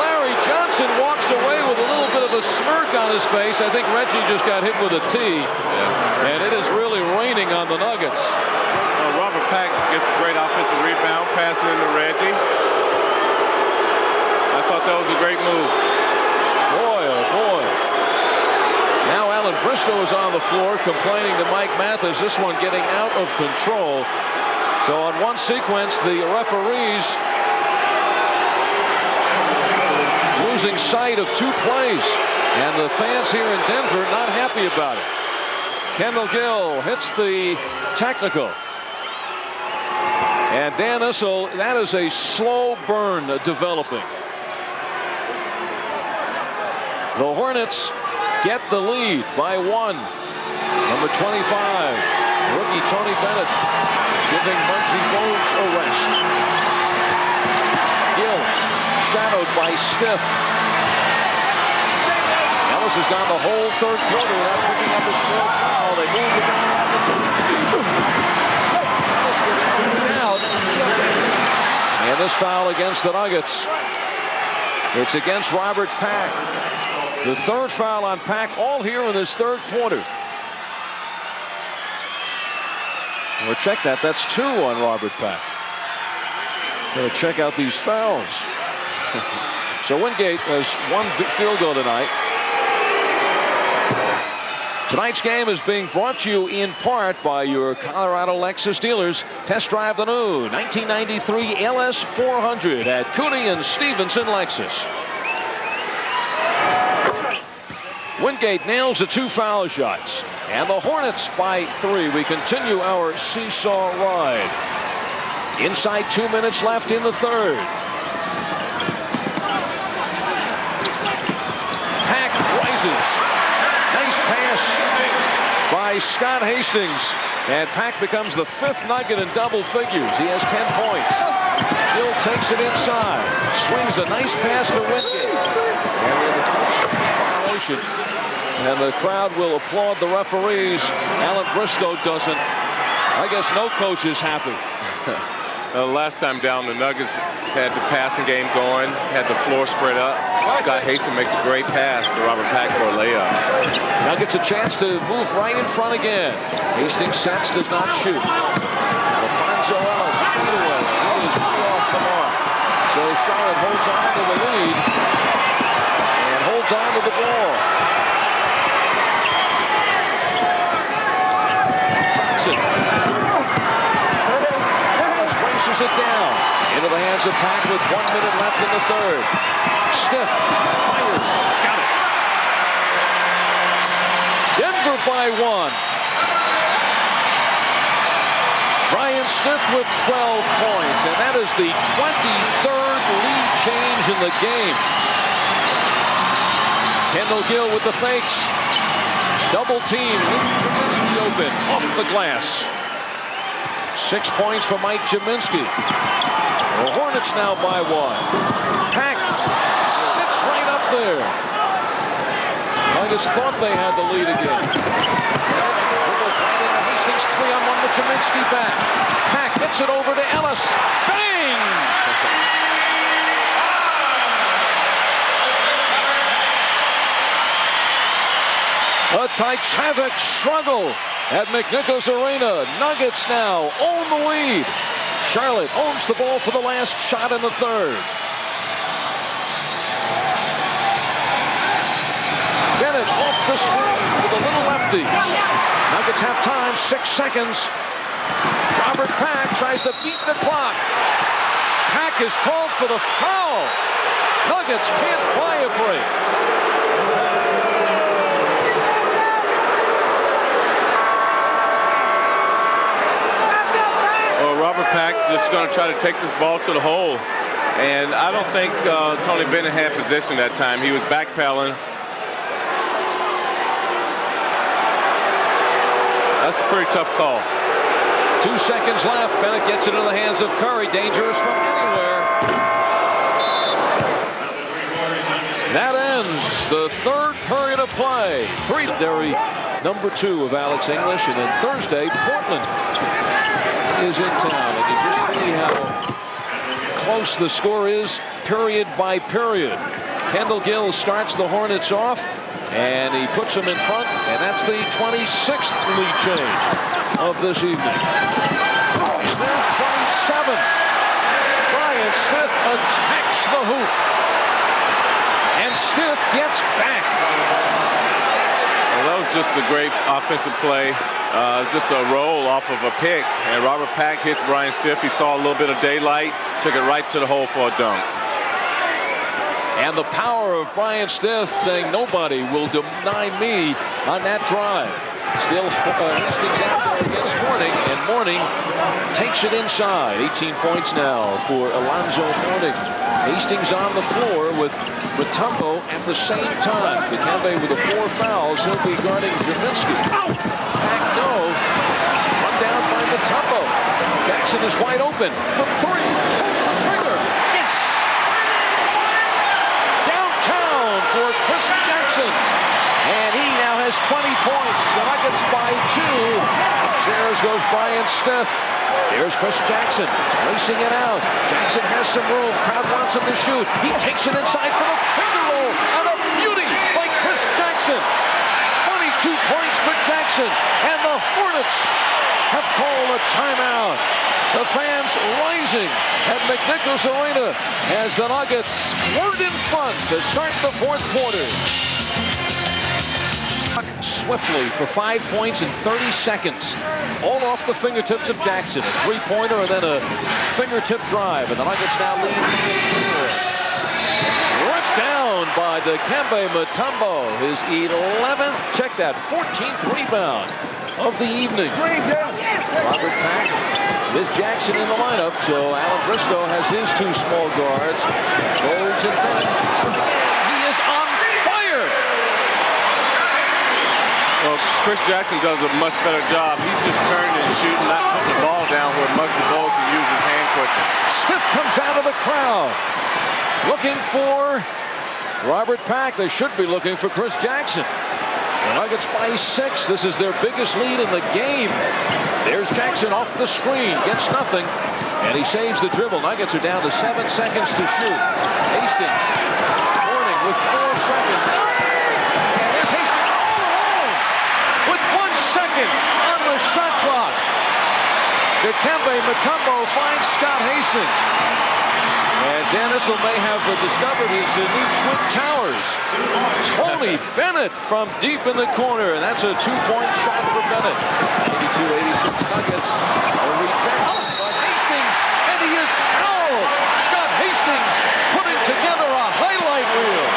Larry Johnson walks away with a little bit of a smirk on his face. I think Reggie just got hit with a tee. Yes. And it is really raining on the Nuggets. Robert Pack gets a great offensive rebound, passing into Reggie. I thought that was a great move. Boy, oh boy. Now Alan Briscoe is on the floor complaining to Mike Mathis. This one getting out of control. So on one sequence, the referees losing sight of 2 plays. And the fans here in Denver not happy about it. Kendall Gill hits the technical. And Dan Issel, that is a slow burn developing. The Hornets get the lead by 1. Number 25, rookie Tony Bennett, giving Muggsy Bogues a rest. Gill shadowed by Stith. Ellis has gone the whole third quarter without picking up his fourth foul. They move it down to and this foul against the Nuggets. It's against Robert Pack. The third foul on Pack, all here in this third quarter. We'll check that. That's 2 on Robert Pack. Gonna check out these fouls. So Wingate has 1 field goal tonight. Tonight's game is being brought to you in part by your Colorado Lexus dealers. Test drive the new 1993 LS 400 at Cooney and Stevenson Lexus. Wingate nails the 2 foul shots. And the Hornets by 3. We continue our seesaw ride. Inside 2 minutes left in the third. Pack rises. Nice pass by Scott Hastings. And Pack becomes the 5th Nugget in double figures. He has 10 points. Gill takes it inside. Swings a nice pass to Wingate. And we have a violation. And the crowd will applaud the referees. Alan Briscoe doesn't. I guess no coach is happy. Last time down, the Nuggets had the passing game going, had the floor spread up. Scott Hastings makes a great pass to Robert Pack for a layup. Nuggets a chance to move right in front again. Hastings sets, does not shoot. Alfonso Ellis, fadeaway. He is way off the mark. So Charlotte holds on to the lead and holds on to the ball. Jackson races it down into the hands of Pack with 1 minute left in the third. Stiff fires. Got it. Denver by 1. Brian Stiff with 12 points, and that is the 23rd lead change in the game. Kendall Gill with the fakes. Double team. Jaminski open off the glass. 6 points for Mike Jaminski. The Hornets now by 1. Pack sits right up there. Nuggets thought they had the lead again. Hastings 3-on-1 with Jaminski back. Pack hits it over to Ellis. Bang! A titanic struggle at McNichols Arena. Nuggets now own the lead. Charlotte owns the ball for the last shot in the third. Bennett off the screen with a little lefty. Nuggets have time, 6 seconds. Robert Pack tries to beat the clock. Pack is called for the foul. Nuggets can't buy a break. Robert Pack's just going to try to take this ball to the hole. And I don't think Tony Bennett had possession that time. He was backpedaling. That's a pretty tough call. 2 seconds left. Bennett gets it into the hands of Curry. Dangerous from anywhere. That ends the third period of play. Secondary number 2 of Alex English. And then Thursday, Portland is in town, and you just see how close the score is period by period. Kendall Gill starts the Hornets off, and he puts them in front, and that's the 26th lead change of this evening. Smith 27. Brian Smith attacks the hoop, and Smith gets back. Well, that was just a great offensive play. Just a roll off of a pick, and Robert Pack hits Brian Stiff. He saw a little bit of daylight, took it right to the hole for a dunk. And the power of Brian Stiff saying nobody will deny me on that drive. Still Hastings out there against Morning, and Morning takes it inside. 18 points now for Alonzo Morning. Hastings on the floor with Mutombo at the same time. Dikembe with the 4 fouls. He'll be guarding Jaminski. Back no. Run down by Mutombo. Jackson is wide open for 3. The trigger. Yes! Downtown for Chris Jackson. And he now has 20 points. The Nuggets by 2. Upstairs goes Brian Stiff. Here's Chris Jackson racing it out. Jackson has some room. Crowd wants him to shoot. He takes it inside for the finger roll. And a beauty by Chris Jackson. 22 points for Jackson. And the Hornets have called a timeout. The fans rising at McNichols Arena as the Nuggets squirt in front to start the fourth quarter. Swiftly for 5 points in 30 seconds. All off the fingertips of Jackson. A 3-pointer and then a fingertip drive. And the Nuggets now lead. Ripped down by Dikembe Mutombo. His 11th, check that, 14th rebound of the evening. Robert Pack with Jackson in the lineup. So Alan Briscoe has his 2 small guards. Golds and then Jackson again. He is on fire. Well, Chris Jackson does a much better job. He's just turning and shooting, not putting the ball down where Muggsy Bogues can use his hand quickness. Stiff comes out of the crowd. Looking for Robert Pack. They should be looking for Chris Jackson. The Nuggets by 6. This is their biggest lead in the game. There's Jackson off the screen. Gets nothing. And he saves the dribble. Nuggets are down to 7 seconds to shoot. Hastings. Morning with 4 seconds. And there's Hastings all alone with 1 second on the shot clock. Dikembe Mutombo finds Scott Hastings. And Dan Issel may have discovered his new twin towers. Tony Bennett from deep in the corner, and that's a two-point shot for Bennett. 82-86 Nuggets. A rejection by Hastings, and he is fouled. Scott Hastings putting together a highlight reel.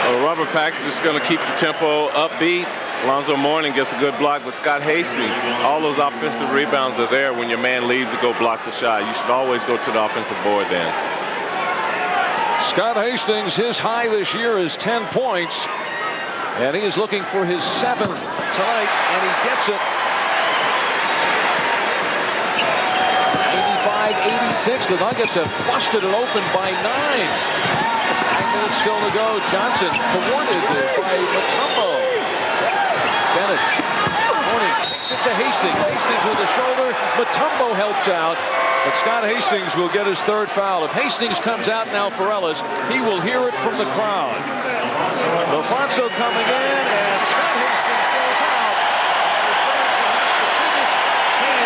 Well, Robert Paxson is going to keep the tempo upbeat. Alonzo Mourning gets a good block, but Scott Hastings, all those offensive rebounds are there when your man leaves to go blocks a shot. You should always go to the offensive board then. Scott Hastings, his high this year is 10 points, and he is looking for his 7th tonight, and he gets it. 85-86, the Nuggets have busted it open by 9. 9 minutes still to go. Johnson thwarted by Mutombo. Bennett, Mourning kicks it to Hastings. Hastings with the shoulder. Mutombo helps out, but Scott Hastings will get his 3rd foul. If Hastings comes out now for Ellis, he will hear it from the crowd. Alfonso coming in, and Scott Hastings goes out.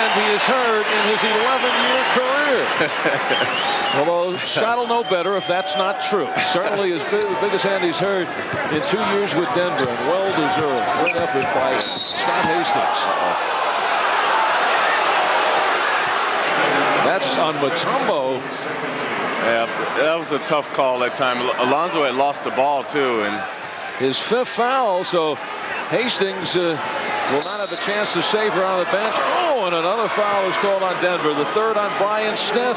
And he is hurt in his 11-year career. Although Scott will know better if that's not true. Certainly the biggest hand he's heard in 2 years with Denver, and well-deserved. Great effort by Scott Hastings. That's on Mutombo. Yeah, that was a tough call that time. Alonzo had lost the ball, too. And his 5th foul, so Hastings will not have a chance to save her on the bench. Oh, and another foul is called on Denver. The 3rd on Brian Stith.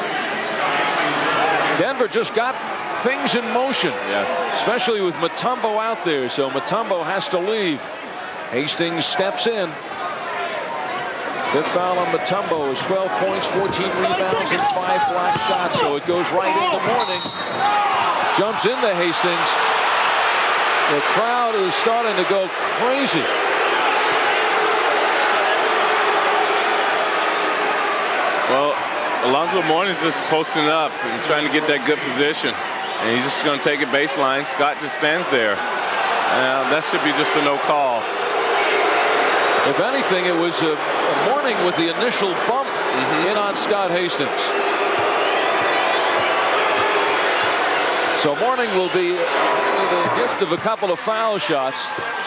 Denver just got things in motion, especially with Mutombo out there, so Mutombo has to leave. Hastings steps in. 5th foul on Mutombo is 12 points, 14 rebounds, and 5 block shots, so it goes right into Mourning. Jumps into Hastings. The crowd is starting to go crazy. well, Alonzo Mourning's just posting up and trying to get that good position. And he's just going to take it baseline. Scott just stands there. That should be just a no call. If anything, it was a Mourning with the initial bump in on Scott Hastings. So Mourning will be the gift of a couple of foul shots.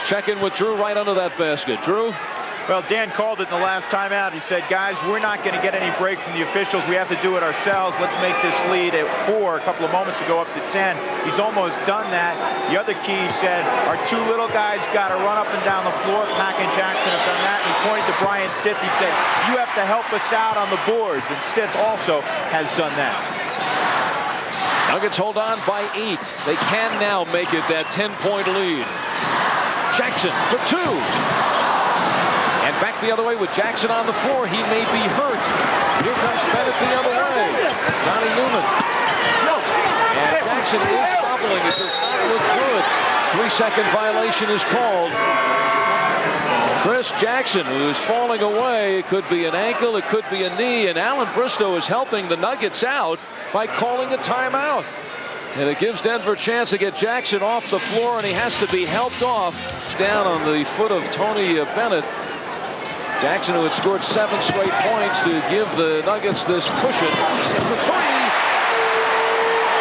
Check in with Drew right under that basket. Drew? Well, Dan called it in the last timeout. He said, guys, we're not going to get any break from the officials. We have to do it ourselves. Let's make this lead at 4 a couple of moments ago up to 10. He's almost done that. The other key, he said, our 2 little guys got to run up and down the floor. Pack and Jackson have done that. And he pointed to Brian Stith. He said, you have to help us out on the boards. And Stith also has done that. Nuggets hold on by 8. They can now make it that 10-point lead. Jackson for 2. And back the other way with Jackson on the floor. He may be hurt. Here comes Bennett the other way. Johnny Newman. And Jackson is bubbling. It does not look good. 3-second violation is called. Chris Jackson, who is falling away. It could be an ankle. It could be a knee. And Alan Bristow is helping the Nuggets out by calling a timeout. And it gives Denver a chance to get Jackson off the floor, and he has to be helped off. Down on the foot of Tony Bennett. Jackson, who had scored 7 straight points to give the Nuggets this cushion. Set for 3.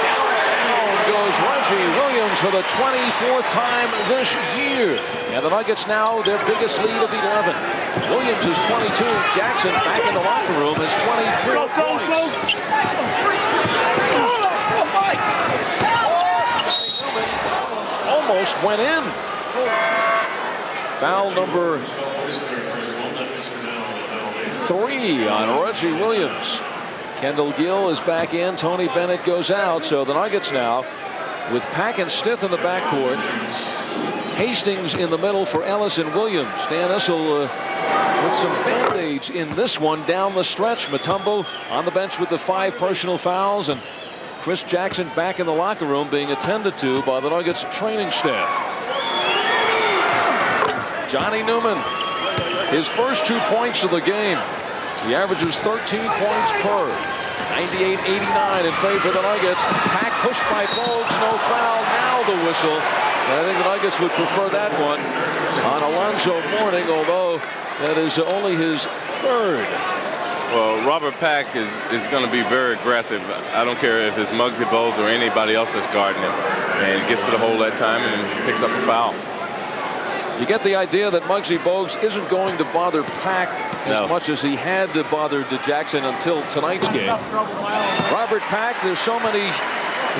Down goes Reggie Williams for the 24th time this year. And the Nuggets now their biggest lead of 11. Williams is 22. Jackson back in the locker room is 24 points. Almost went in. Foul number 3 on Reggie Williams. Kendall Gill is back in. Tony Bennett goes out. So the Nuggets now with Pack and Stith in the backcourt. Hastings in the middle for Ellis and Williams. Dan Issel with some band-aids in this one down the stretch. Mutombo on the bench with the 5 personal fouls, and Chris Jackson back in the locker room being attended to by the Nuggets training staff. Johnny Newman, his first 2 points of the game. The average was 13 points per. 98-89 in favor of the Nuggets. Pack pushed by Bogues, no foul. Now the whistle. I think the Nuggets would prefer that one on Alonzo Mourning, although that is only his third. Well, Robert Pack is going to be very aggressive. I don't care if it's Muggsy Bogues or anybody else that's guarding him. And gets to the hole that time and picks up a foul. You get the idea that Muggsy Bogues isn't going to bother Pack as much as he had to bother Jackson until tonight's game. Robert Pack, there's so many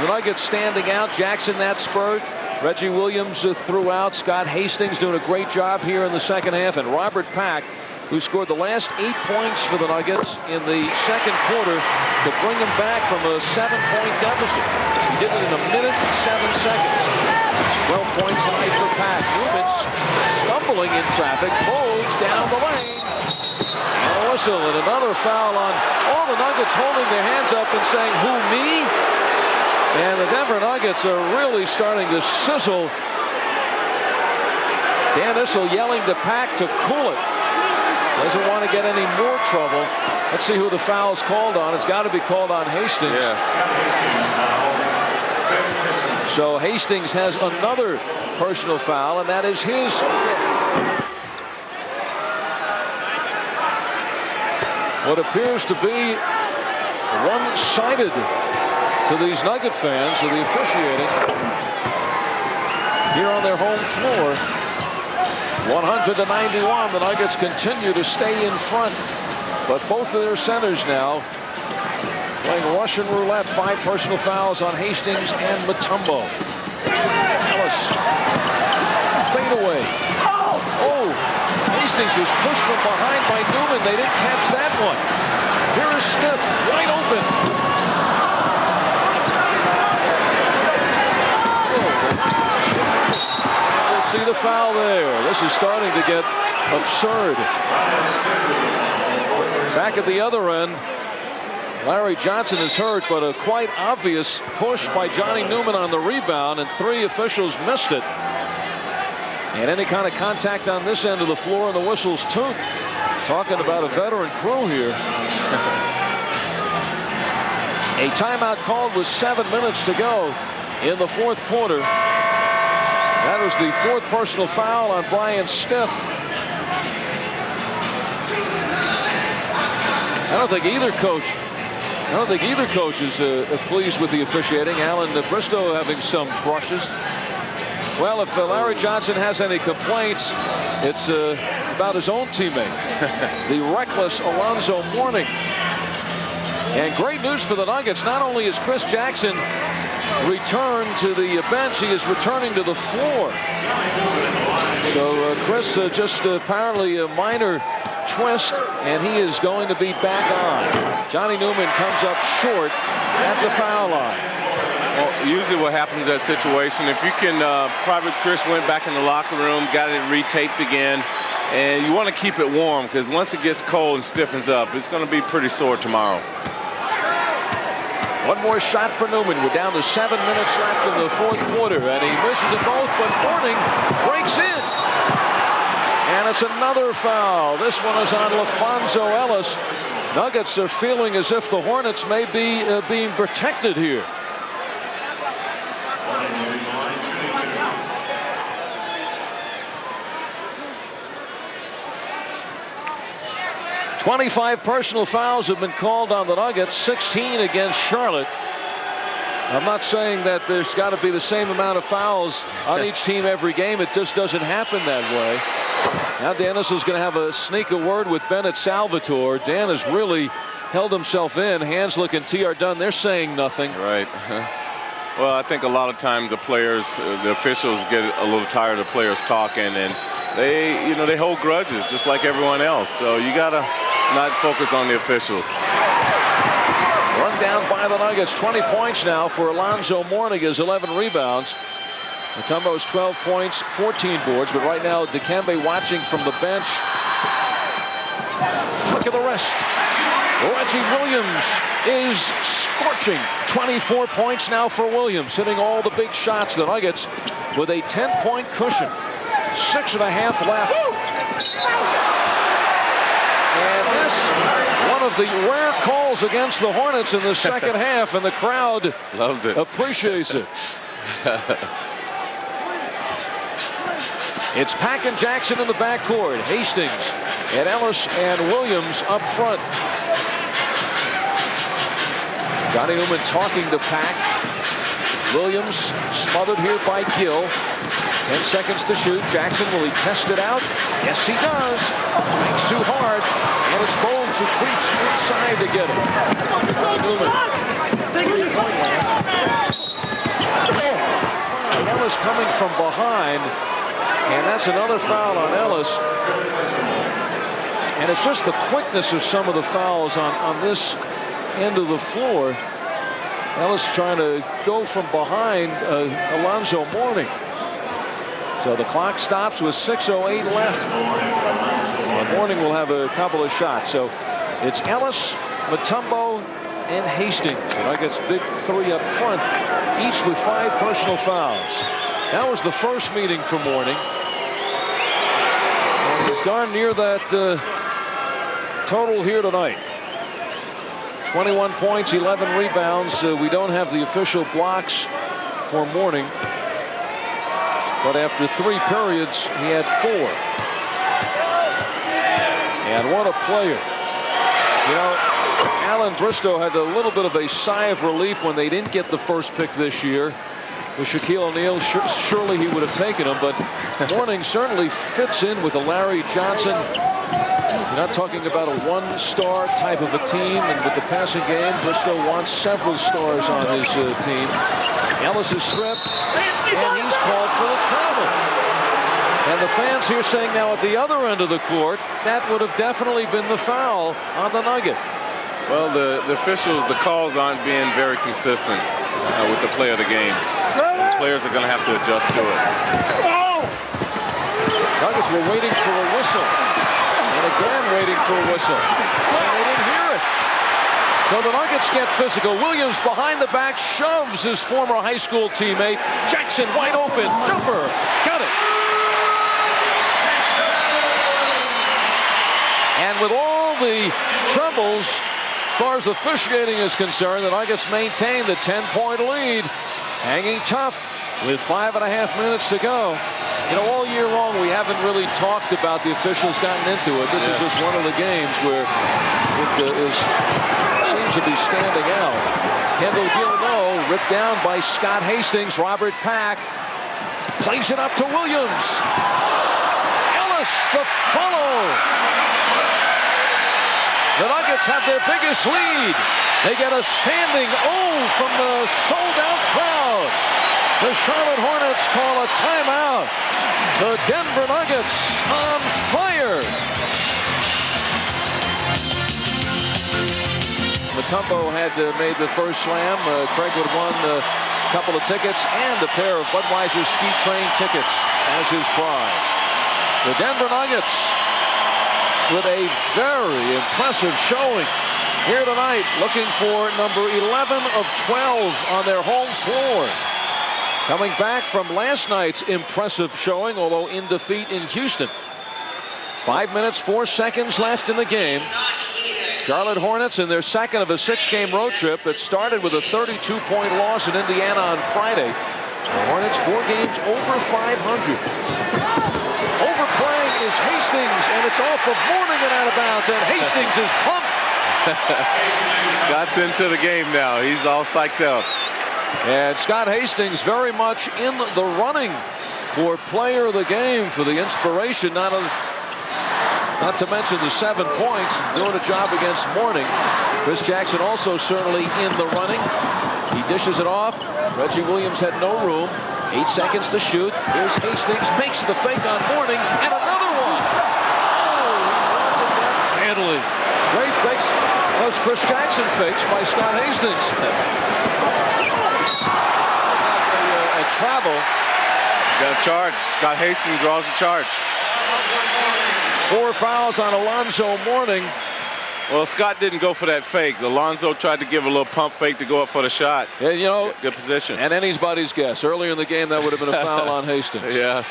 the Nuggets standing out. Jackson that spurt. Reggie Williams throughout. Scott Hastings doing a great job here in the second half. And Robert Pack, who scored the last 8 points for the Nuggets in the second quarter to bring them back from a 7-point deficit. He did it in 1 minute and 7 seconds. 12 points tonight for Pack. Newman's stumbling in traffic. Bogues down the lane. And a whistle and another foul on all the Nuggets holding their hands up and saying, "Who, me?" And the Denver Nuggets are really starting to sizzle. Dan Issel yelling to Pack to cool it. Doesn't want to get any more trouble. Let's see who the foul's called on. It's got to be called on Hastings. Yes. So Hastings has another personal foul, and that is his fifth. What appears to be one-sided to these Nugget fans, to the officiating here on their home floor. 100-91. The Nuggets continue to stay in front, but both of their centers now playing Russian roulette. 5 personal fouls on Hastings and Mutombo. Ellis, fade away. Oh, Hastings was pushed from behind by Newman. They didn't catch that one. Here is Smith, wide open. See the foul there. This is starting to get absurd. Back at the other end, Larry Johnson is hurt, but a quite obvious push by Johnny Newman on the rebound, and 3 officials missed it. And any kind of contact on this end of the floor, and the whistle's toot. Talking about a veteran crew here. A timeout called with 7 minutes to go in the fourth quarter. That was the 4th personal foul on Brian Stiff. I don't think either coach is pleased with the officiating. Alan Bristow having some brushes. Well, if Larry Johnson has any complaints, it's about his own teammate, the reckless Alonzo Mourning. And great news for the Nuggets. Not only is Chris Jackson returned to the bench, he is returning to the floor. So Chris just apparently a minor twist, and he is going to be back on. Johnny Newman comes up short at the foul line. Well, usually what happens in that situation, if you can, Private Chris went back in the locker room, got it retaped again, and you want to keep it warm, because once it gets cold and stiffens up, it's going to be pretty sore tomorrow. One more shot for Newman. We're down to 7 minutes left in the fourth quarter, and he misses them both, but Mourning breaks in. And it's another foul. This one is on LaFonso Ellis. Nuggets are feeling as if the Hornets may be being protected here. "25 personal fouls have been called on the Nuggets, 16 against Charlotte. I'm not saying that there's got to be the same amount of fouls on each team every game. It just doesn't happen that way. Now Dan Issel's going to have a sneak a word with Bennett Salvatore. Dan has really held himself in. Hanslick and T.R. Dunn, they're saying nothing. Right. Well, I think a lot of times the players, the officials get a little tired of players talking, and they hold grudges just like everyone else. So you got to not focus on the officials. Run down by the Nuggets. 20 points now for Alonzo Mourning, his 11 rebounds. Mutombo's 12 points, 14 boards, but right now Dikembe watching from the bench. Look at the rest. Reggie Williams is scorching. 24 points now for Williams, hitting all the big shots. The Nuggets with a 10-point cushion. 6.5 left. And this, one of the rare calls against the Hornets in the second half, and the crowd loves it, appreciates it. It's Pack and Jackson in the backcourt. Hastings and Ellis and Williams up front. Johnny Newman talking to Pack. Williams smothered here by Gill. 10 seconds to shoot. Jackson, will he test it out? Yes, he does. Thanks too hard. And it's Bones who creeps inside to get it. Newman. Ellis coming from behind. And that's another foul on Ellis. And it's just the quickness of some of the fouls on this end of the floor. Ellis trying to go from behind Alonzo Mourning. So the clock stops with 6:08 left. And Mourning will have a couple of shots. So it's Ellis, Mutombo, and Hastings. The Nuggets big three up front, each with 5 personal fouls. That was the first meeting for Mourning. And he's darn near that total here tonight. 21 points, 11 rebounds. We don't have the official blocks for Mourning. But after 3 periods, he had 4. And what a player. You know, Alan Bristow had a little bit of a sigh of relief when they didn't get the first pick this year. With Shaquille O'Neal, surely he would have taken him. But Mourning certainly fits in with the Larry Johnson. You're not talking about a one-star type of a team. And with the passing game, Bristow wants several stars on his team. Ellis is stripped, and he's called for the travel. And the fans here saying now at the other end of the court, that would have definitely been the foul on the Nugget. Well, the officials, the calls aren't being very consistent with the play of the game. And players are going to have to adjust to it. Nuggets were waiting for a whistle. And again waiting for a whistle. And they didn't hear it. So the Nuggets get physical. Williams behind the back shoves his former high school teammate. Jackson wide open. Jumper. Got it. And with all the troubles, as far as officiating is concerned, the Nuggets maintain the 10-point lead. Hanging tough with 5.5 minutes to go. You know, all year long we haven't really talked about the officials gotten into it. This is just one of the games where it seems to be standing out. Kendall Gill ripped down by Scott Hastings. Robert Pack plays it up to Williams. Ellis, the follow. The Nuggets have their biggest lead. They get a standing O from the sold-out crowd. The Charlotte Hornets call a timeout. The Denver Nuggets on fire. Mutombo had made the first slam. Craig would have won a couple of tickets and a pair of Budweiser Ski Train tickets as his prize. The Denver Nuggets with a very impressive showing here tonight, looking for number 11 of 12 on their home floor. Coming back from last night's impressive showing, although in defeat in Houston. 5 minutes, 4 seconds left in the game. Charlotte Hornets in their second of a 6-game road trip that started with a 32-point loss in Indiana on Friday. The Hornets 4 games over 500. Overplaying is Hastings, and it's off of Mourning and out of bounds, and Hastings is pumped. Scott's into the game now. He's all psyched up. And Scott Hastings very much in the running for player of the game, for the inspiration, not to mention the 7 points, doing a job against Mourning. Chris Jackson also certainly in the running. He dishes it off. Reggie Williams had no room. 8 seconds to shoot. Here's Hastings, makes the fake on Mourning, and another one. Oh, he wanted that badly. Great fakes. Those Chris Jackson fakes by Scott Hastings. A travel. Got a charge. Scott Hastings draws a charge. 4 fouls on Alonzo Mourning. Well, Scott didn't go for that fake. Alonzo tried to give a little pump fake to go up for the shot. Yeah, you know, good position. And anybody's guess. Earlier in the game, that would have been a foul on Hastings. Yes.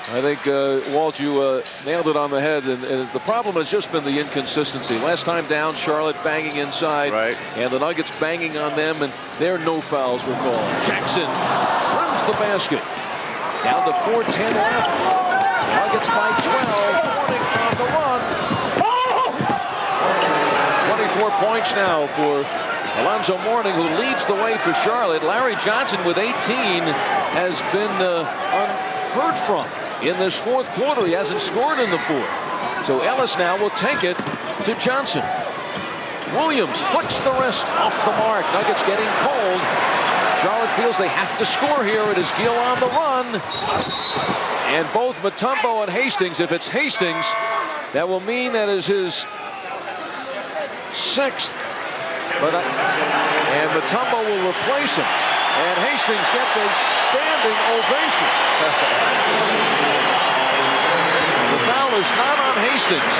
I think, Walt, you nailed it on the head. And the problem has just been the inconsistency. Last time down, Charlotte banging inside. Right. And the Nuggets banging on them, and there no fouls were called. Jackson runs the basket. Down to 4:10 left. Nuggets by 12. Mourning on the run. 24 points now for Alonzo Mourning, who leads the way for Charlotte. Larry Johnson with 18 has been unheard from in this fourth quarter. He hasn't scored in the fourth. So Ellis now will take it to Johnson. Williams flicks the wrist off the mark. Nuggets getting cold. Charlotte feels they have to score here. It is Gill on the run. And both Mutombo and Hastings, if it's Hastings, that will mean that is his 6th. And Mutombo will replace him. And Hastings gets a standing ovation. The foul is not on Hastings.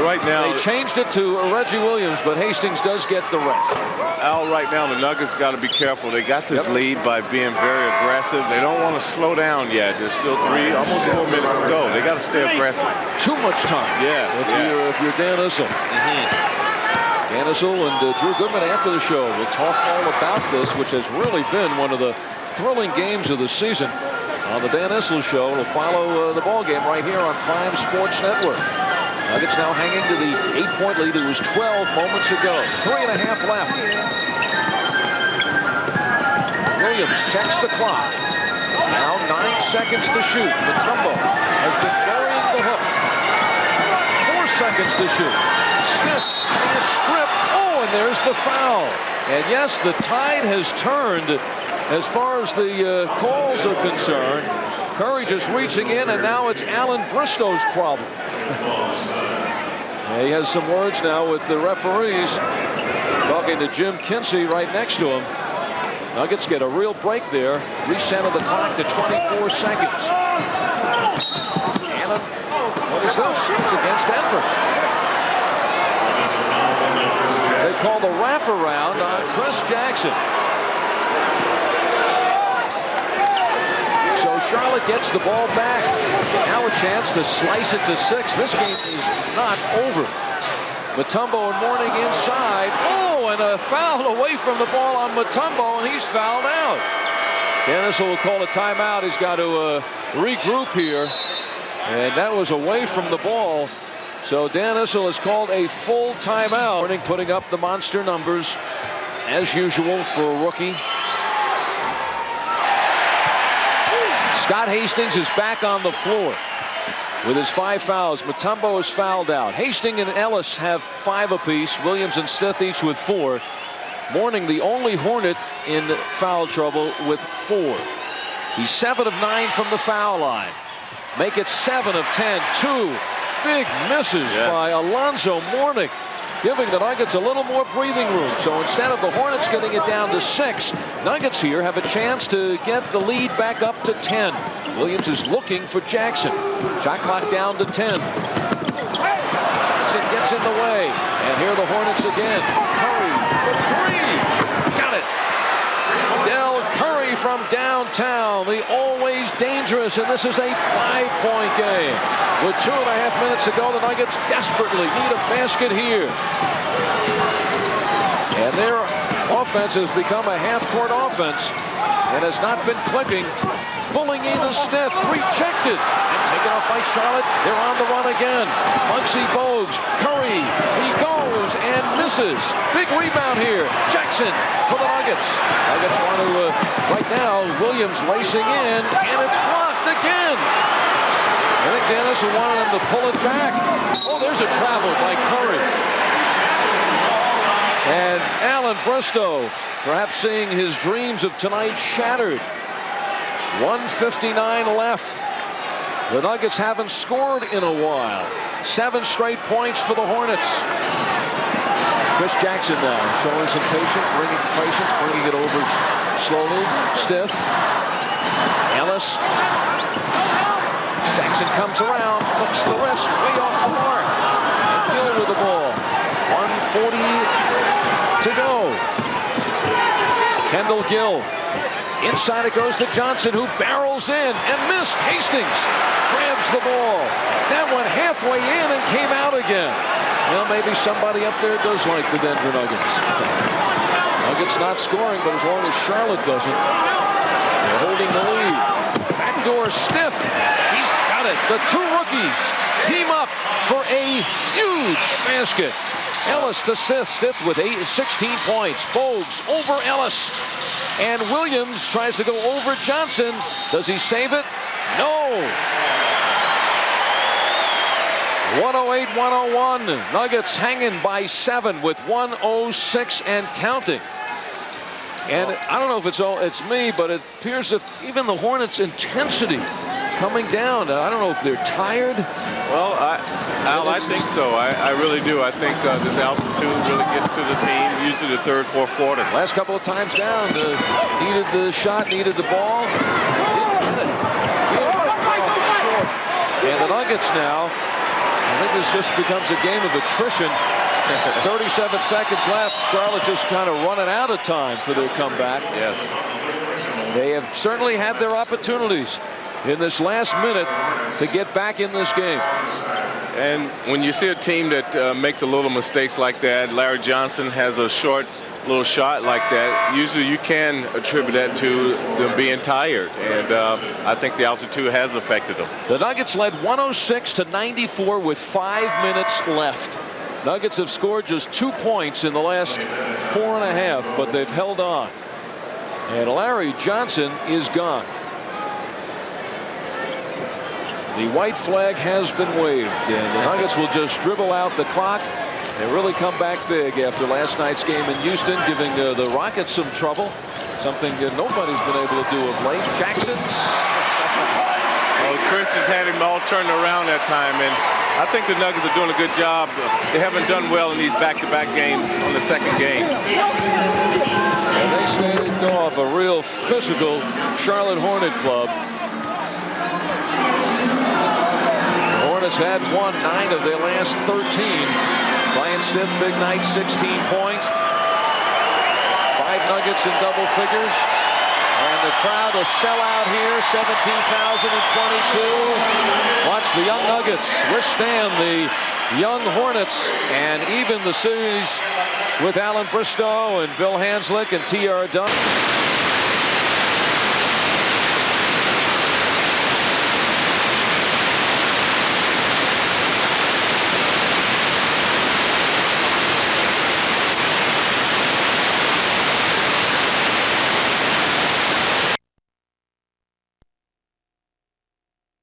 Right now, they changed it to Reggie Williams, but Hastings does get the ref. Al, right now, the Nuggets got to be careful. They got this lead by being very aggressive. They don't want to slow down yet. There's still almost 4 minutes to go. They got to stay aggressive. Too much time. Yes. If you're Dan Issel. Dan Issel and Drew Goodman after the show will talk all about this, which has really been one of the thrilling games of the season on the Dan Issel Show. We'll follow the ball game right here on Prime Sports Network. Nuggets now hanging to the 8-point lead. It was 12 moments ago. 3.5 left. Williams checks the clock. Now 9 seconds to shoot. Mutombo has been burying the hook. 4 seconds to shoot. Smith having a strip. Oh, and there's the foul. And yes, the tide has turned as far as the calls are concerned. Curry just reaching in, and now it's Alan Bristow's problem. He has some words now with the referees. Talking to Jim Kinsey right next to him. Nuggets get a real break there. Reset of the clock to 24 seconds. Allen, what is this? It's against Denver. They call the wraparound on Chris Jackson. So Charlotte gets the ball back. Now a chance to slice it to 6. This game is not over. Mutombo and Mourning inside. Oh, and a foul away from the ball on Mutombo, and he's fouled out. Dan Issel will call a timeout. He's got to regroup here. And that was away from the ball. So Dan Issel has called a full timeout. Mourning putting up the monster numbers, as usual for a rookie. Scott Hastings is back on the floor with his 5 fouls. Mutombo is fouled out. Hastings and Ellis have 5 apiece. Williams and Stith each with 4. Mourning the only Hornet in foul trouble with 4. He's 7 of 9 from the foul line. Make it 7 of 10. 2 big misses by Alonzo Mourning, giving the Nuggets a little more breathing room. So instead of the Hornets getting it down to 6, Nuggets here have a chance to get the lead back up to 10. Williams is looking for Jackson. Shot clock down to 10. Johnson gets in the way. And here are the Hornets again. Curry for 3. Got it. Del Curry from downtown. The always dangerous. And this is a 5-point game. With 2.5 minutes to go, the Nuggets desperately need a basket here. And their offense has become a half-court offense and has not been clicking. Pulling in the Stith, rejected, and taken off by Charlotte. They're on the run again. Muggsy Bogues, Curry, he goes and misses. Big rebound here. Jackson for the Nuggets. Nuggets want to, right now, Williams racing in, and it's blocked again. I think Dennis wanted him to pull it back. Oh, there's a travel by Curry. And Alan Bristow, perhaps seeing his dreams of tonight shattered. 1:59 left. The Nuggets haven't scored in a while. 7 straight points for the Hornets. Chris Jackson now showing some patience, bringing it over slowly. Stith. Ellis. Jackson comes around, flicks the wrist, way off the mark. And Gill with the ball. 1:40 to go. Kendall Gill. Inside it goes to Johnson, who barrels in and missed. Hastings grabs the ball. That went halfway in and came out again. Well, maybe somebody up there does like the Denver Nuggets. Nuggets not scoring, but as long as Charlotte doesn't, they're holding the lead. Back backdoor stiff. He's got it. The two rookies team up for a huge basket. Ellis to Stiff with 16 points. Bogues over Ellis. And Williams tries to go over Johnson. Does he save it? No. 108-101. Nuggets hanging by 7 with 1:06 and counting. And I don't know if it's me, but it appears that even the Hornets' intensity coming down. I don't know if they're tired. Well, Al, I think so. I really do. I think this altitude really gets to the team, usually the third, fourth quarter. Last couple of times down, needed the shot, needed the ball. Didn't get it. And the Nuggets now, I think this just becomes a game of attrition. 37 seconds left. Charlotte just kind of running out of time for their comeback. Yes. They have certainly had their opportunities in this last minute to get back in this game. And when you see a team that make the little mistakes like that, Larry Johnson has a short little shot like that, usually you can attribute that to them being tired. And I think the altitude has affected them. The Nuggets led 106-94 with 5 minutes left. Nuggets have scored just 2 points in the last 4.5, but they've held on. And Larry Johnson is gone. The white flag has been waved, and the Nuggets will just dribble out the clock. They really come back big after last night's game in Houston, giving the Rockets some trouble, something that nobody's been able to do of late. Jackson. Well, Chris has had him all turned around that time, and I think the Nuggets are doing a good job. They haven't done well in these back-to-back games on the second game. And they staved off a real physical Charlotte Hornet club. The Hornets had won 9 of their last 13. Brian Stiff, big night, 16 points. 5 Nuggets in double figures. And the crowd will sell out here, 17,022. Watch the young Nuggets withstand the young Hornets and even the series with Alan Bristow and Bill Hanslick and T.R. Dunn.